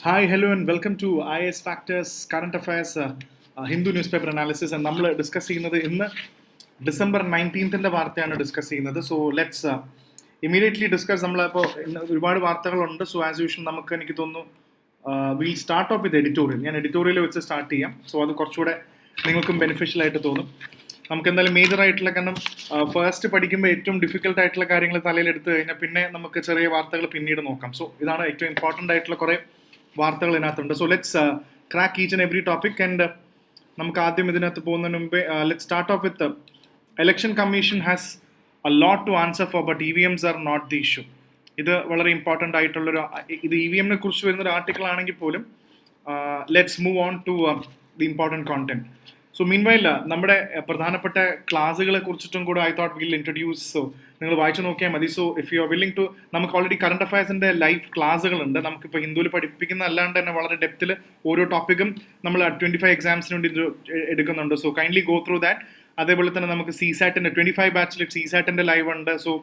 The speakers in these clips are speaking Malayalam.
Hi, hello, and welcome to IS Factors Current Affairs Hindu Newspaper Analysis. And നമ്മൾ ഡിസ്കസ് ചെയ്യുന്നത് ഇന്ന് ഡിസംബർ 19th വാർത്തയാണ് ഡിസ്കസ് ചെയ്യുന്നത്. So let's immediately discuss. നമ്മളിപ്പോൾ ഒരുപാട് വാർത്തകളുണ്ട്. സോ ആസ് യൂഷ്വൽ നമുക്ക് എനിക്ക് തോന്നുന്നു will start off with editorial. ഞാൻ എഡിറ്റോറിയൽ വെച്ച് സ്റ്റാർട്ട് ചെയ്യാം. സോ അത് കുറച്ചുകൂടെ നിങ്ങൾക്കും ബെനിഫിഷ്യൽ ആയിട്ട് തോന്നും. നമുക്ക് എന്തായാലും മേജർ ആയിട്ടുള്ള, കാരണം ഫസ്റ്റ് പഠിക്കുമ്പോൾ ഏറ്റവും ഡിഫിക്കൽട്ട് ആയിട്ടുള്ള കാര്യങ്ങൾ തലയിൽ എടുത്തു കഴിഞ്ഞാൽ പിന്നെ നമുക്ക് ചെറിയ വാർത്തകൾ പിന്നീട് നോക്കാം. സോ ഇതാണ് ഏറ്റവും ഇമ്പോർട്ടൻ്റ് ആയിട്ടുള്ള കുറേ വാർത്തകൾ ഇതിനകത്തുണ്ട്. So let's crack each and every topic. And നമുക്ക് ആദ്യം ഇതിനകത്ത് പോകുന്നതിന് മുമ്പേ let's start off with election commission has a lot to answer for, but EVMs are not the issue. ഇത് വളരെ ഇമ്പോർട്ടൻ്റ് ആയിട്ടുള്ളൊരു, ഇത് EVM കുറിച്ച് വരുന്നൊരു ആർട്ടിക്കിൾ ആണെങ്കിൽ പോലും let's move on to the important content. So meanwhile നമ്മുടെ പ്രധാനപ്പെട്ട ക്ലാസ്സുകളെ കുറിച്ചിട്ടും കൂടെ I thought will introduce. So നിങ്ങൾ വായിച്ചു നോക്കിയാൽ മതി. So if you are willing to, നമുക്ക് ഓൾറെഡി കറണ്ട് അഫയേഴ്സിൻ്റെ ലൈവ് ക്ലാസ്സുകളുണ്ട്. നമുക്കിപ്പോൾ ഹിന്ദുവിൽ പഠിപ്പിക്കുന്ന അല്ലാണ്ട് തന്നെ വളരെ ഡെപ്തിൽ ഓരോ ടോപ്പിക്കും നമ്മൾ 25 എക്സാംസിന് വേണ്ടി എടുക്കുന്നുണ്ട്. So kindly go through that. അതേപോലെ തന്നെ നമുക്ക് CSAT-ൻ്റെ 25 ബാച്ചിൽ CSAT-ൻ്റെ ലൈവ് ഉണ്ട്. So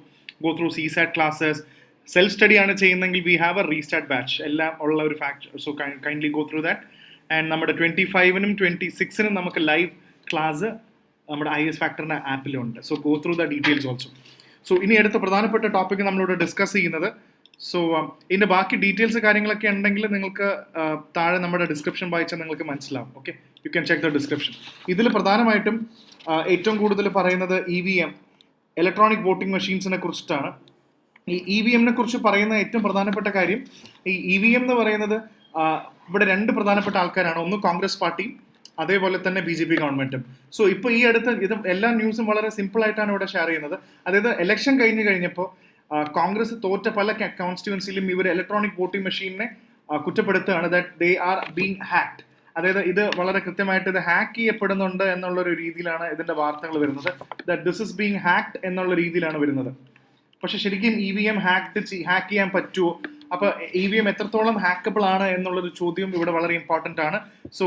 go through CSAT classes. Self study ആണ് ചെയ്യുന്നതെങ്കിൽ we have a restart batch, എല്ലാം ഉള്ള ഒരു fact. So kindly go through that. And നമ്മുടെ 25-നും 26-നും നമുക്ക് ലൈവ് ക്ലാസ് നമ്മുടെ IS ഫാക്ടറിൻ്റെ ആപ്പിലുണ്ട്. So go through the details also. So ഇനി അടുത്ത പ്രധാനപ്പെട്ട ടോപ്പിക് നമ്മളിവിടെ ഡിസ്കസ് ചെയ്യുന്നത്. സോ ഇതിൻ്റെ ബാക്കി ഡീറ്റെയിൽസ് കാര്യങ്ങളൊക്കെ ഉണ്ടെങ്കിൽ നിങ്ങൾക്ക് താഴെ നമ്മുടെ ഡിസ്ക്രിപ്ഷൻ വായിച്ചാൽ നിങ്ങൾക്ക് മനസ്സിലാവും. Okay, you can check the description. ഇതിൽ പ്രധാനമായിട്ടും ഏറ്റവും കൂടുതൽ പറയുന്നത് EVM, ഇലക്ട്രോണിക് വോട്ടിംഗ് മെഷീൻസിനെ കുറിച്ചിട്ടാണ്. ഈ EVM-നെ കുറിച്ച് പറയുന്ന ഏറ്റവും പ്രധാനപ്പെട്ട കാര്യം, ഈ EVM എന്ന് പറയുന്നത് ഇവിടെ രണ്ട് പ്രധാനപ്പെട്ട ആൾക്കാരാണ്. ഒന്ന് കോൺഗ്രസ് പാർട്ടിയും അതേപോലെ തന്നെ BJP ഗവൺമെൻറ്റും. സോ ഇപ്പോൾ ഈ അടുത്ത് ഇത് എല്ലാ ന്യൂസും വളരെ സിമ്പിളായിട്ടാണ് ഇവിടെ ഷെയർ ചെയ്യുന്നത്. അതായത് ഇലക്ഷൻ കഴിഞ്ഞപ്പോൾ കോൺഗ്രസ് തോറ്റ പല കോൺസ്റ്റിറ്റ്യുവൻസിയിലും ഇവർ ഇലക്ട്രോണിക് വോട്ടിംഗ് മെഷീനെ കുറ്റപ്പെടുത്തുകയാണ്, that they are being hacked. അതായത് ഇത് വളരെ കൃത്യമായിട്ട് ഇത് ഹാക്ക് ചെയ്യപ്പെടുന്നുണ്ട് എന്നുള്ളൊരു രീതിയിലാണ് ഇതിൻ്റെ വാർത്തകൾ വരുന്നത്. That this is being hacked എന്നുള്ള രീതിയിലാണ് വരുന്നത്. പക്ഷെ ശരിക്കും EVM ഹാക്ക് ചെയ്യാൻ പറ്റുമോ? അപ്പോൾ EVM എത്രത്തോളം ഹാക്കബിൾ ആണ് എന്നുള്ളൊരു ചോദ്യം ഇവിടെ വളരെ ഇമ്പോർട്ടൻ്റ് ആണ്. സോ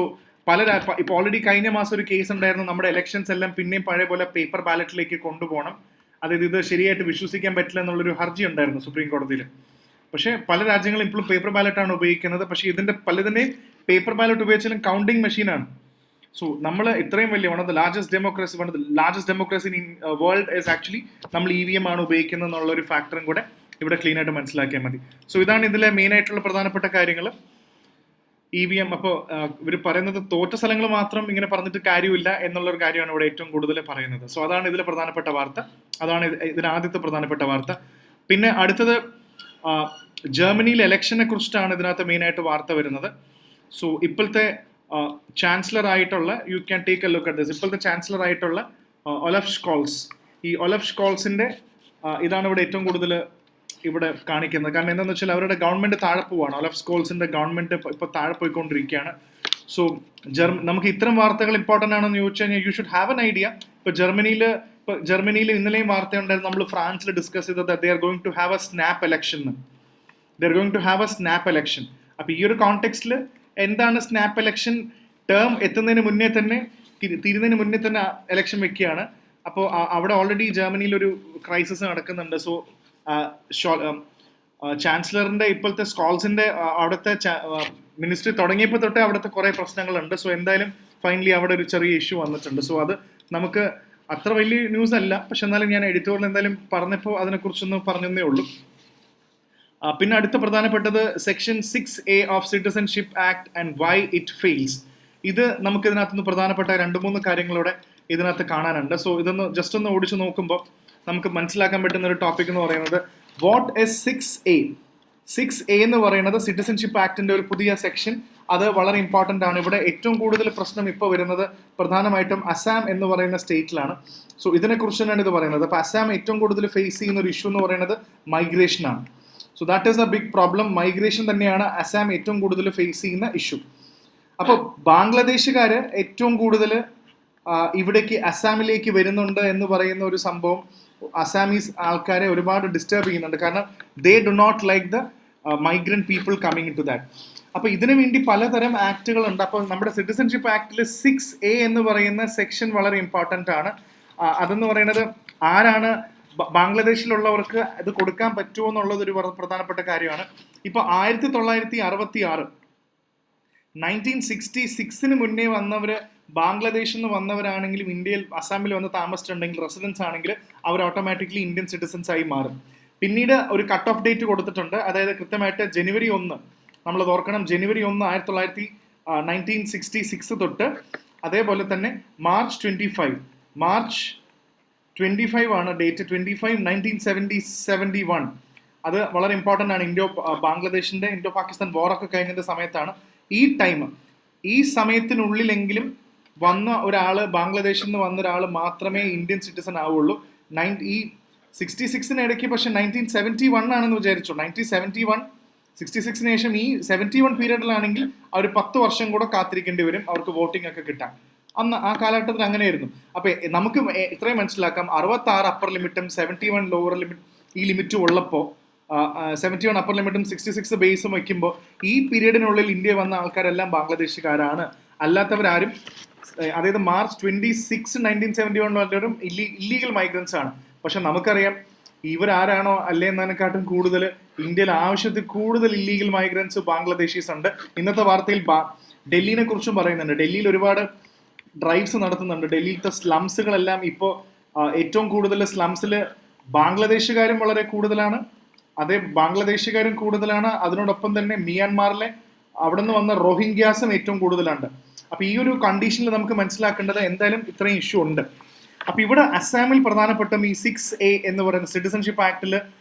ഇപ്പോൾ ഓൾറെഡി കഴിഞ്ഞ മാസം ഒരു കേസ് ഉണ്ടായിരുന്നു, നമ്മുടെ ഇലക്ഷൻസ് എല്ലാം പിന്നെയും പഴയ പോലെ പേപ്പർ ബാലറ്റിലേക്ക് കൊണ്ടുപോകണം, അതായത് ഇത് ശരിയായിട്ട് വിശ്വസിക്കാൻ പറ്റില്ല എന്നുള്ളൊരു ഹർജി ഉണ്ടായിരുന്നു സുപ്രീം കോടതിയിൽ. പക്ഷേ പല രാജ്യങ്ങളും ഇപ്പോഴും പേപ്പർ ബാലറ്റാണ് ഉപയോഗിക്കുന്നത്. പക്ഷേ ഇതിൻ്റെ പലതിൻ്റെയും പേപ്പർ ബാലറ്റ് ഉപയോഗിച്ചാലും കൗണ്ടിങ് മെഷീനാണ്. സോ നമ്മൾ ഇത്രയും വലിയ one of the largest democracy in world is actually നമ്മൾ EVM ആണ് ഉപയോഗിക്കുന്നത് എന്നുള്ളൊരു ഫാക്ടറും കൂടെ ഇവിടെ ക്ലീൻ ആയിട്ട് മനസ്സിലാക്കിയാൽ മതി. സോ ഇതാണ് ഇതിലെ മെയിൻ ആയിട്ടുള്ള പ്രധാനപ്പെട്ട കാര്യങ്ങൾ. EVM അപ്പോൾ ഇവർ പറയുന്നത് തോറ്റ സ്ഥലങ്ങൾ മാത്രം ഇങ്ങനെ പറഞ്ഞിട്ട് കാര്യമില്ല എന്നുള്ളൊരു കാര്യമാണ് ഇവിടെ ഏറ്റവും കൂടുതൽ പറയുന്നത്. സോ അതാണ് ഇതിലെ പ്രധാനപ്പെട്ട വാർത്ത. അതാണ് ഇതിന് ആദ്യത്തെ പ്രധാനപ്പെട്ട വാർത്ത. പിന്നെ അടുത്തത് ജർമ്മനിയിലെ ഇലക്ഷനെ കുറിച്ചിട്ടാണ് ഇതിനകത്ത് മെയിനായിട്ട് വാർത്ത വരുന്നത്. സോ ഇപ്പോഴത്തെ ചാൻസലർ ആയിട്ടുള്ള, you can take A look at this, ഇപ്പോഴത്തെ ചാൻസലർ ആയിട്ടുള്ള ഒലഫ് സ്കോൾസ്. ഈ ഒലഫ് സ്കോൾസിൻ്റെ ഇതാണ് ഇവിടെ ഏറ്റവും കൂടുതൽ ഇവിടെ കാണിക്കുന്നത്. കാരണം എന്താണെന്ന് വെച്ചാൽ അവരുടെ ഗവൺമെൻറ് താഴെ പോവാണ്. ഒലഫ് സ്കോൾസിൻ്റെ ഗവൺമെൻറ് ഇപ്പോൾ താഴെ പോയിക്കൊണ്ടിരിക്കുകയാണ്. സോ നമുക്ക് ഇത്തരം വാർത്തകൾ ഇമ്പോർട്ടൻ്റ് ആണെന്ന് ചോദിച്ചു കഴിഞ്ഞാൽ you should have an idea. ഇപ്പോൾ ജർമ്മനിയിൽ ഇന്നലെയും വാർത്തയുണ്ടായിരുന്നു, നമ്മൾ ഫ്രാൻസിൽ ഡിസ്കസ് ചെയ്തത് they are going to have a snap election. അപ്പോൾ ഈ ഒരു കോണ്ടെക്സ്റ്റിൽ എന്താണ് സ്നാപ്പ് ഇലക്ഷൻ? ടേം എത്തുന്നതിന് മുന്നേ തന്നെ, തീരുന്നതിന് മുന്നേ തന്നെ ഇലക്ഷൻ വെക്കുകയാണ്. അപ്പോൾ അവിടെ ഓൾറെഡി ജർമ്മനിയിൽ ഒരു ക്രൈസിസ് നടക്കുന്നുണ്ട്. സോ ചാൻസലറിൻ്റെ ഇപ്പോഴത്തെ സ്കോൾസിൻ്റെ അവിടുത്തെ മിനിസ്ട്രി തുടങ്ങിയപ്പോൾ തൊട്ടേ അവിടുത്തെ കുറേ പ്രശ്നങ്ങളുണ്ട്. സോ എന്തായാലും ഫൈനലി അവിടെ ഒരു ചെറിയ ഇഷ്യൂ വന്നിട്ടുണ്ട്. സോ അത് നമുക്ക് അത്ര വലിയ ന്യൂസ് അല്ല, പക്ഷെ എന്നാലും ഞാൻ എഡിറ്റോറിയൽ എന്തായാലും പറഞ്ഞപ്പോൾ അതിനെക്കുറിച്ചൊന്ന് പറഞ്ഞതേ ഉള്ളൂ. പിന്നെ അടുത്ത പ്രധാനപ്പെട്ടത് section 6A of citizenship act and why it fails. ഇത് നമുക്ക് ഇതിനകത്തുനിന്ന് പ്രധാനപ്പെട്ട 2-3 കാര്യങ്ങളൂടെ ഇതിനകത്ത് കാണാനുണ്ട്. സോ ഇതൊന്ന് ജസ്റ്റ് ഒന്ന് ഓടിച്ച് നോക്കുമ്പോൾ നമുക്ക് മനസ്സിലാക്കാൻ പറ്റുന്ന ഒരു ടോപ്പിക് എന്ന് പറയുന്നത് വാട്ട് ഇസ് 6A എന്ന് പറയുന്നത് സിറ്റിസൺഷിപ്പ് ആക്ടിൻ്റെ ഒരു പുതിയ സെക്ഷൻ. അത് വളരെ ഇമ്പോർട്ടൻ്റ് ആണ്. ഇവിടെ ഏറ്റവും കൂടുതൽ പ്രശ്നം ഇപ്പോൾ വരുന്നത് പ്രധാനമായിട്ടും അസാം എന്ന് പറയുന്ന സ്റ്റേറ്റിലാണ്. സോ ഇതിനെക്കുറിച്ച് തന്നെയാണ് ഇത് പറയുന്നത്. അപ്പോൾ അസാം ഏറ്റവും കൂടുതൽ ഫേസ് ചെയ്യുന്ന ഒരു ഇഷ്യൂ എന്ന് പറയുന്നത് മൈഗ്രേഷനാണ്. So that is a big problem. മൈഗ്രേഷൻ തന്നെയാണ് അസാം ഏറ്റവും കൂടുതൽ ഫേസ് ചെയ്യുന്ന ഇഷ്യൂ. അപ്പോൾ ബാംഗ്ലാദേശുകാർ ഏറ്റവും കൂടുതൽ ഇവിടേക്ക് അസാമിലേക്ക് വരുന്നുണ്ട് എന്ന് പറയുന്ന ഒരു സംഭവം അസാമീസ് ആൾക്കാരെ ഒരുപാട് ഡിസ്റ്റർബ് ചെയ്യുന്നുണ്ട്. കാരണം they do not like the migrant people coming in to that. അപ്പോൾ ഇതിനു വേണ്ടി പലതരം ആക്ടുകളുണ്ട്. അപ്പോൾ നമ്മുടെ സിറ്റിസൺഷിപ്പ് ആക്ടിൽ 6A എന്ന് പറയുന്ന സെക്ഷൻ വളരെ ഇമ്പോർട്ടൻ്റ് ആണ്. അതെന്ന് പറയുന്നത് ആരാണ് ബാംഗ്ലാദേശിലുള്ളവർക്ക് ഇത് കൊടുക്കാൻ പറ്റുമോ എന്നുള്ളതൊരു പ്രധാനപ്പെട്ട കാര്യമാണ്. ഇപ്പോൾ 1966 1966 മുന്നേ വന്നവർ ബാംഗ്ലാദേശിൽ നിന്ന് വന്നവരാണെങ്കിലും ഇന്ത്യയിൽ അസാമിൽ വന്ന് താമസിച്ചിട്ടുണ്ടെങ്കിൽ റെസിഡൻസ് ആണെങ്കിൽ അവർ ഓട്ടോമാറ്റിക്കലി ഇന്ത്യൻ സിറ്റിസൻസ് ആയി മാറും. പിന്നീട് ഒരു കട്ട് ഓഫ് ഡേറ്റ് കൊടുത്തിട്ടുണ്ട്, അതായത് കൃത്യമായിട്ട് ജനുവരി 1, നമ്മളത് ഓർക്കണം, ജനുവരി 1, 1966 തൊട്ട്, അതേപോലെ തന്നെ മാർച്ച് 25 ആണ് ഡേറ്റ്, 25/1971. അത് വളരെ ഇമ്പോർട്ടൻ്റ് ആണ്. ബാംഗ്ലാദേശിന്റെ ഇൻഡോ പാകിസ്ഥാൻ വാറൊക്കെ കഴിഞ്ഞതിന്റെ സമയത്താണ്. ഈ സമയത്തിനുള്ളിലെങ്കിലും വന്ന ഒരാൾ, ബാംഗ്ലാദേശിൽ നിന്ന് വന്ന ഒരാൾ മാത്രമേ ഇന്ത്യൻ സിറ്റിസൺ ആവുള്ളൂ. ഈ 66 ഇടയ്ക്ക് പക്ഷെ 1971 ആണെന്ന് വിചാരിച്ചു. 1966 ശേഷം ഈ 71 പീരീഡിലാണെങ്കിൽ അവർ 10 വർഷം കൂടെ കാത്തിരിക്കേണ്ടി വരും അവർക്ക് വോട്ടിംഗ് ഒക്കെ കിട്ടാൻ. അന്ന് ആ കാലഘട്ടത്തിൽ അങ്ങനെയായിരുന്നു. അപ്പൊ നമുക്ക് ഇത്രയും മനസ്സിലാക്കാം, 66 അപ്പർ ലിമിറ്റും 71 ലോവർ ലിമിറ്റ്, ഈ ലിമിറ്റും ഉള്ളപ്പോൾ 71 അപ്പർ ലിമിറ്റും 66 ബേസും വയ്ക്കുമ്പോൾ ഈ പീരീഡിനുള്ളിൽ ഇന്ത്യ വന്ന ആൾക്കാരെല്ലാം ബാംഗ്ലാദേശുകാരാണ്. അല്ലാത്തവരാരും, അതായത് മാർച്ച് 26, 1971 വന്നവരും ഇല്ലീഗൽ മൈഗ്രൻസ് ആണ്. പക്ഷെ നമുക്കറിയാം ഇവരാരാണോ അല്ലേ എന്നതിനെക്കാട്ടും കൂടുതൽ ഇന്ത്യയിൽ ആവശ്യത്തിൽ കൂടുതൽ ഇല്ലീഗൽ മൈഗ്രൻസ് ബാംഗ്ലാദേശീസ് ഉണ്ട്. ഇന്നത്തെ വാർത്തയിൽ ഡൽഹിനെ കുറിച്ചും പറയുന്നുണ്ട്. ഡൽഹിയിൽ ഒരുപാട് ഡ്രൈവ്സ് നടത്തുന്നുണ്ട്. ഡൽഹിയിലത്തെ സ്ലംസുകളെല്ലാം ഇപ്പോൾ ഏറ്റവും കൂടുതൽ സ്ലംസിൽ ബാംഗ്ലാദേശുകാരും വളരെ കൂടുതലാണ്. ബാംഗ്ലാദേശുകാരും കൂടുതലാണ്. അതിനോടൊപ്പം തന്നെ മിയാൻമാറിലെ അവിടെ നിന്ന് വന്ന റോഹിംഗ്യാസും ഏറ്റവും കൂടുതലുണ്ട്. അപ്പൊ ഈ ഒരു കണ്ടീഷനിൽ നമുക്ക് മനസ്സിലാക്കേണ്ടത് എന്തായാലും ഇത്രയും ഇഷ്യൂ ഉണ്ട്. അപ്പൊ ഇവിടെ അസാമിൽ പ്രധാനപ്പെട്ട ഈ 6A എന്ന് പറയുന്ന സിറ്റിസൺഷിപ്പ് ആക്ടിൽ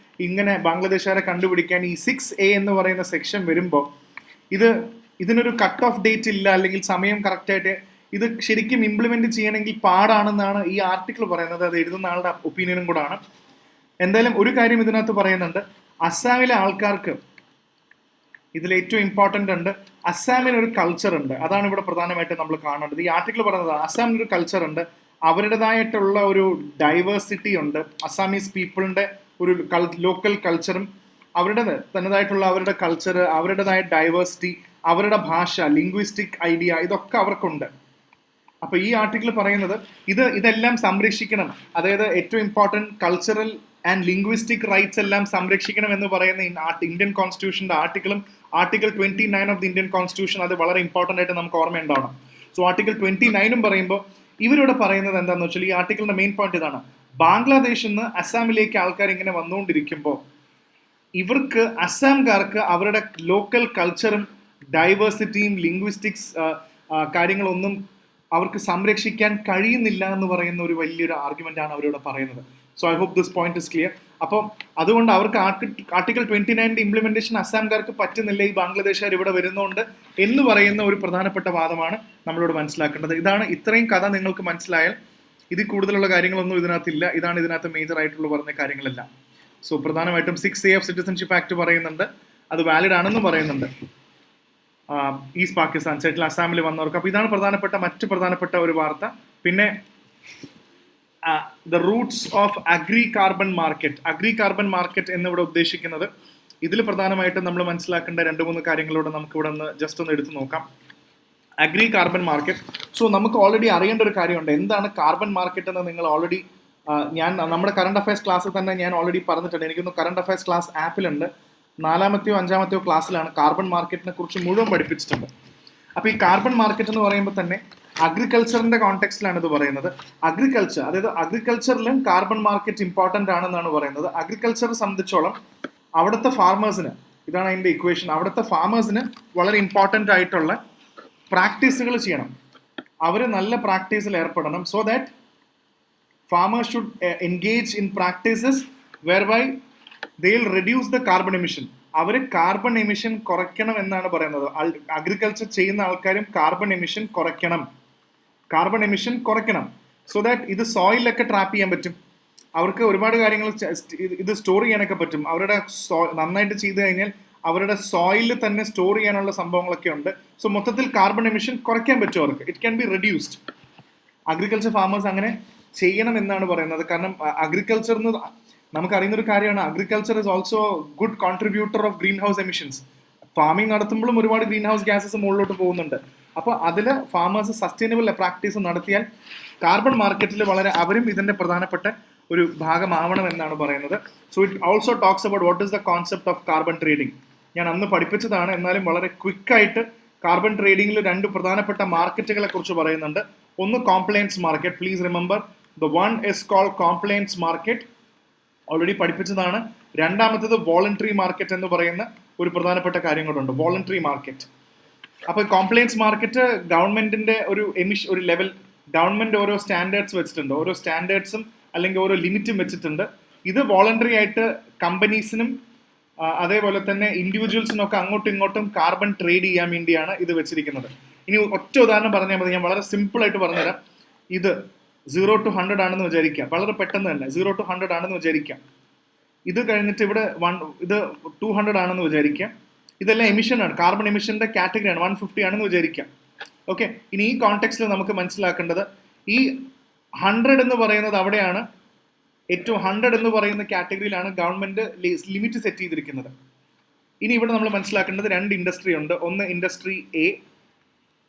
ഇങ്ങനെ ബാംഗ്ലാദേശുകാരെ കണ്ടുപിടിക്കാൻ ഈ 6A എന്ന് പറയുന്ന സെക്ഷൻ വരുമ്പോൾ ഇതിനൊരു കട്ട് ഓഫ് ഡേറ്റ് ഇല്ല, അല്ലെങ്കിൽ സമയം കറക്റ്റായിട്ട് ഇത് ശരിക്കും ഇംപ്ലിമെന്റ് ചെയ്യണമെങ്കിൽ പാടാണെന്നാണ് ഈ ആർട്ടിക്കിൾ പറയുന്നത്. അത് എഴുതുന്ന ആളുടെ ഒപ്പീനിയനും കൂടാണ്. എന്തായാലും ഒരു കാര്യം ഇതിനകത്ത് പറയുന്നുണ്ട്, അസാമിലെ ആൾക്കാർക്ക് ഇതിൽ ഏറ്റവും ഇമ്പോർട്ടൻ്റ് ഉണ്ട്, അസാമിന് ഒരു കൾച്ചർ ഉണ്ട്. അതാണ് ഇവിടെ പ്രധാനമായിട്ട് നമ്മൾ കാണേണ്ടത്. ഈ ആർട്ടിക്കിൾ പറയുന്നത് അസാമിന് ഒരു കൾച്ചർ ഉണ്ട്, അവരുടേതായിട്ടുള്ള ഒരു ഡൈവേഴ്സിറ്റി ഉണ്ട്. അസാമീസ് പീപ്പിളിന്റെ ഒരു ലോക്കൽ കൾച്ചറും അവരുടെ തന്നതായിട്ടുള്ള അവരുടെ കൾച്ചർ, അവരുടേതായ ഡൈവേഴ്സിറ്റി, അവരുടെ ഭാഷ, ലിംഗ്വിസ്റ്റിക് ഐഡിയ, ഇതൊക്കെ അവർക്കുണ്ട്. അപ്പൊ ഈ ആർട്ടിക്കിൾ പറയുന്നത് ഇതെല്ലാം സംരക്ഷിക്കണം, അതായത് ഏറ്റവും important cultural and linguistic rights എല്ലാം സംരക്ഷിക്കണം എന്ന് പറയുന്ന ഇന്ത്യൻ കോൺസ്റ്റിറ്റ്യൂഷന്റെ article 29 of the Indian constitution, അത് വളരെ ഇമ്പോർട്ടൻ്റ് ആയിട്ട് നമുക്ക് ഓർമ്മയുണ്ടാവണം. സോ ആർട്ടിക്കിൾ 29 പറയുമ്പോൾ ഇവരോട് പറയുന്നത് എന്താണെന്ന് വെച്ചാൽ, ഈ ആർട്ടിക്കിളിന്റെ മെയിൻ പോയിന്റ് ഇതാണ്, ബാംഗ്ലാദേശിൽ നിന്ന് അസാമിലേക്ക് ആൾക്കാർ ഇങ്ങനെ വന്നുകൊണ്ടിരിക്കുമ്പോൾ ഇവർക്ക് അസാംകാർക്ക് അവരുടെ ലോക്കൽ കൾച്ചറും ഡൈവേഴ്സിറ്റിയും ലിംഗ്വിസ്റ്റിക്സ് കാര്യങ്ങളൊന്നും അവർക്ക് സംരക്ഷിക്കാൻ കഴിയുന്നില്ല എന്ന് പറയുന്ന ഒരു വലിയൊരു ആർഗ്യുമെന്റ് ആണ് അവരോട് പറയുന്നത്. So I hope this point is clear. അപ്പോൾ അതുകൊണ്ട് അവർക്ക് ആർട്ടിക്കിൾ 29 ഇംപ്ലിമെന്റേഷൻ അസാംകാർക്ക് പറ്റുന്നില്ല, ഈ ബാംഗ്ലാദേശുകാർ ഇവിടെ വരുന്നുണ്ട് എന്ന് പറയുന്ന ഒരു പ്രധാനപ്പെട്ട വാദമാണ് നമ്മളോട് മനസ്സിലാക്കേണ്ടത്. ഇത്രയും കഥ നിങ്ങൾക്ക് മനസ്സിലായാൽ ഇതിൽ കൂടുതലുള്ള കാര്യങ്ങളൊന്നും ഇതിനകത്തില്ല. ഇതാണ് ഇതിനകത്ത് മേജർ ആയിട്ടുള്ള പറഞ്ഞ കാര്യങ്ങളെല്ലാം. സോ പ്രധാനമായിട്ടും 6A ഓഫ് സിറ്റിസൺഷിപ്പ് ആക്ട് പറയുന്നുണ്ട്, അത് വാലിഡ് ആണെന്നും പറയുന്നുണ്ട് ഈസ്റ്റ് പാകിസ്ഥാൻ സൈറ്റിൽ അസാമിൽ വന്നവർക്ക്. അപ്പോൾ ഇതാണ് മറ്റു പ്രധാനപ്പെട്ട ഒരു വാർത്ത. പിന്നെ the roots of agri carbon market എന്നിവിടെ ഉദ്ദേശിക്കുന്നത്, ഇതിൽ പ്രധാനമായിട്ടും നമ്മൾ മനസ്സിലാക്കേണ്ട 2-3 കാര്യങ്ങളോട് നമുക്ക് ഇവിടെ ഒന്ന് ജസ്റ്റ് ഒന്ന് എടുത്തു നോക്കാം. Agri carbon market. സോ നമുക്ക് ഓൾറെഡി അറിയേണ്ട ഒരു കാര്യമുണ്ട്, എന്താണ് കാർബൺ മാർക്കറ്റ് എന്ന്. നിങ്ങൾ ഓൾറെഡി നമ്മുടെ കറണ്ട് അഫയേഴ്സ് ക്ലാസ്സിൽ തന്നെ ഞാൻ ഓൾറെഡി പറഞ്ഞിട്ടുണ്ട്. എനിക്കൊന്ന് കറണ്ട് അഫയേഴ്സ് ക്ലാസ് ആപ്പിലുണ്ട്, 4-ാമത്തെയോ 5-ാമത്തെയോ ക്ലാസ്സിലാണ് കാർബൺ മാർക്കറ്റിനെ കുറിച്ച് മുഴുവൻ പഠിപ്പിച്ചിട്ടുണ്ട്. അപ്പോൾ ഈ കാർബൺ മാർക്കറ്റ് എന്ന് പറയുമ്പോൾ തന്നെ അഗ്രികൾച്ചറിന്റെ കോണ്ടെക്സ്റ്റിലാണ് ഇത് പറയുന്നത്. അതായത് അഗ്രികൾച്ചറിലും കാർബൺ മാർക്കറ്റ് ഇമ്പോർട്ടൻ്റ് ആണെന്നാണ് പറയുന്നത്. അഗ്രികൾച്ചറെ സംബന്ധിച്ചോളം അവിടുത്തെ ഫാർമേഴ്സിന്, ഇതാണ് അതിൻ്റെ ഇക്വേഷൻ, അവിടുത്തെ ഫാർമേഴ്സിന് വളരെ ഇമ്പോർട്ടൻ്റ് ആയിട്ടുള്ള പ്രാക്ടീസുകൾ ചെയ്യണം. അവർ നല്ല പ്രാക്ടീസിൽ ഏർപ്പെടണം. So that farmers should engage in practices whereby they'll reduce the carbon emission. അവർ കാർബൺ എമിഷൻ കുറയ്ക്കണം എന്നാണ് പറയുന്നത്. അഗ്രികൾച്ചർ ചെയ്യുന്ന ആൾക്കാരും കാർബൺ എമിഷൻ കുറയ്ക്കണം. സോ ദാറ്റ് ഇത് സോയിലൊക്കെ ട്രാപ്പ് ചെയ്യാൻ പറ്റും. അവർക്ക് ഒരുപാട് കാര്യങ്ങൾ ഇത് സ്റ്റോർ ചെയ്യാനൊക്കെ പറ്റും. അവരുടെ നന്നായിട്ട് ചെയ്തു കഴിഞ്ഞാൽ അവരുടെ സോയിലിൽ തന്നെ സ്റ്റോർ ചെയ്യാനുള്ള സംഭവങ്ങളൊക്കെ ഉണ്ട്. സോ മൊത്തത്തിൽ കാർബൺ എമിഷൻ കുറയ്ക്കാൻ പറ്റും അവർക്ക്. It can be reduced. Agriculture farmers അങ്ങനെ ചെയ്യണം എന്നാണ് പറയുന്നത്. കാരണം അഗ്രികൾച്ചർ എന്ന് നമുക്കറിയുന്നൊരു കാര്യമാണ്, agriculture is also good contributor of green house emissions. ഫാമിംഗ് നടത്തുമ്പോഴും ഒരുപാട് ഗ്രീൻ ഹൗസ് ഗ്യാസസ് മുകളിലോട്ട് പോകുന്നുണ്ട്. അപ്പോൾ അതിൽ ഫാമേഴ്സ് സസ്റ്റൈനബിൾ പ്രാക്ടീസ് നടത്തിയാൽ കാർബൺ മാർക്കറ്റിൽ അവരും ഇതിൻ്റെ പ്രധാനപ്പെട്ട ഒരു ഭാഗമാവണം എന്നാണ് പറയുന്നത്. So it also talks about what is the concept of carbon trading. ഞാൻ അന്ന് പഠിപ്പിച്ചതാണ്, എന്നാലും വളരെ ക്വിക്കായിട്ട് കാർബൺ ട്രേഡിംഗിൽ രണ്ട് പ്രധാനപ്പെട്ട മാർക്കറ്റുകളെ കുറിച്ച് പറയുന്നുണ്ട്. ഒന്ന് compliance market. Please remember the one is called compliance market, already പഠിപ്പിച്ചതാണ്. രണ്ടാമത്തത് വോളണ്ടറി മാർക്കറ്റ് എന്ന് പറയുന്ന ഒരു പ്രധാനപ്പെട്ട കാര്യം കൂടെ വോളണ്ടറി മാർക്കറ്റ്. അപ്പോൾ കോംപ്ലയൻസ് മാർക്കറ്റ് ഗവൺമെന്റിന്റെ ഒരു ലെവൽ, ഗവൺമെന്റ് ഓരോ സ്റ്റാൻഡേർഡ്സ് വെച്ചിട്ടുണ്ട്, ഓരോ സ്റ്റാൻഡേർഡ്സും അല്ലെങ്കിൽ ഓരോ ലിമിറ്റും വെച്ചിട്ടുണ്ട്. ഇത് വോളണ്ടറി ആയിട്ട് കമ്പനീസിനും അതേപോലെ തന്നെ ഇൻഡിവിജ്വൽസിനും ഒക്കെ അങ്ങോട്ടും ഇങ്ങോട്ടും കാർബൺ ട്രേഡ് ചെയ്യാൻ വേണ്ടിയാണ് ഇത് വെച്ചിരിക്കുന്നത്. ഇനി ഒറ്റ ഉദാഹരണം പറഞ്ഞാൽ മതി, ഞാൻ വളരെ സിമ്പിൾ ആയിട്ട് പറഞ്ഞുതരാം. ഇത് 0 to 100 ആണെന്ന് വിചാരിക്കാം, വളരെ പെട്ടെന്ന് തന്നെ 0 to 100 ആണെന്ന് വിചാരിക്കാം. ഇത് കഴിഞ്ഞിട്ട് ഇവിടെ ഇത് 200 ആണെന്ന് വിചാരിക്കാം. ഇതെല്ലാം എമിഷനാണ്, കാർബൺ എമിഷന്റെ കാറ്റഗറിയാണ്. 150 ആണെന്ന് വിചാരിക്കാം. ഓക്കെ, ഇനി ഈ കോണ്ടെക്സ്റ്റിൽ നമുക്ക് മനസ്സിലാക്കേണ്ടത് ഈ 100 എന്ന് പറയുന്നത് അവിടെയാണ് ഏറ്റവും 100 എന്ന് പറയുന്ന കാറ്റഗറിയിലാണ് ഗവൺമെന്റ് ലിമിറ്റ് സെറ്റ് ചെയ്തിരിക്കുന്നത്. ഇനി ഇവിടെ നമ്മൾ മനസ്സിലാക്കേണ്ടത് രണ്ട് ഇൻഡസ്ട്രി ഉണ്ട്. ഒന്ന് ഇൻഡസ്ട്രി എ,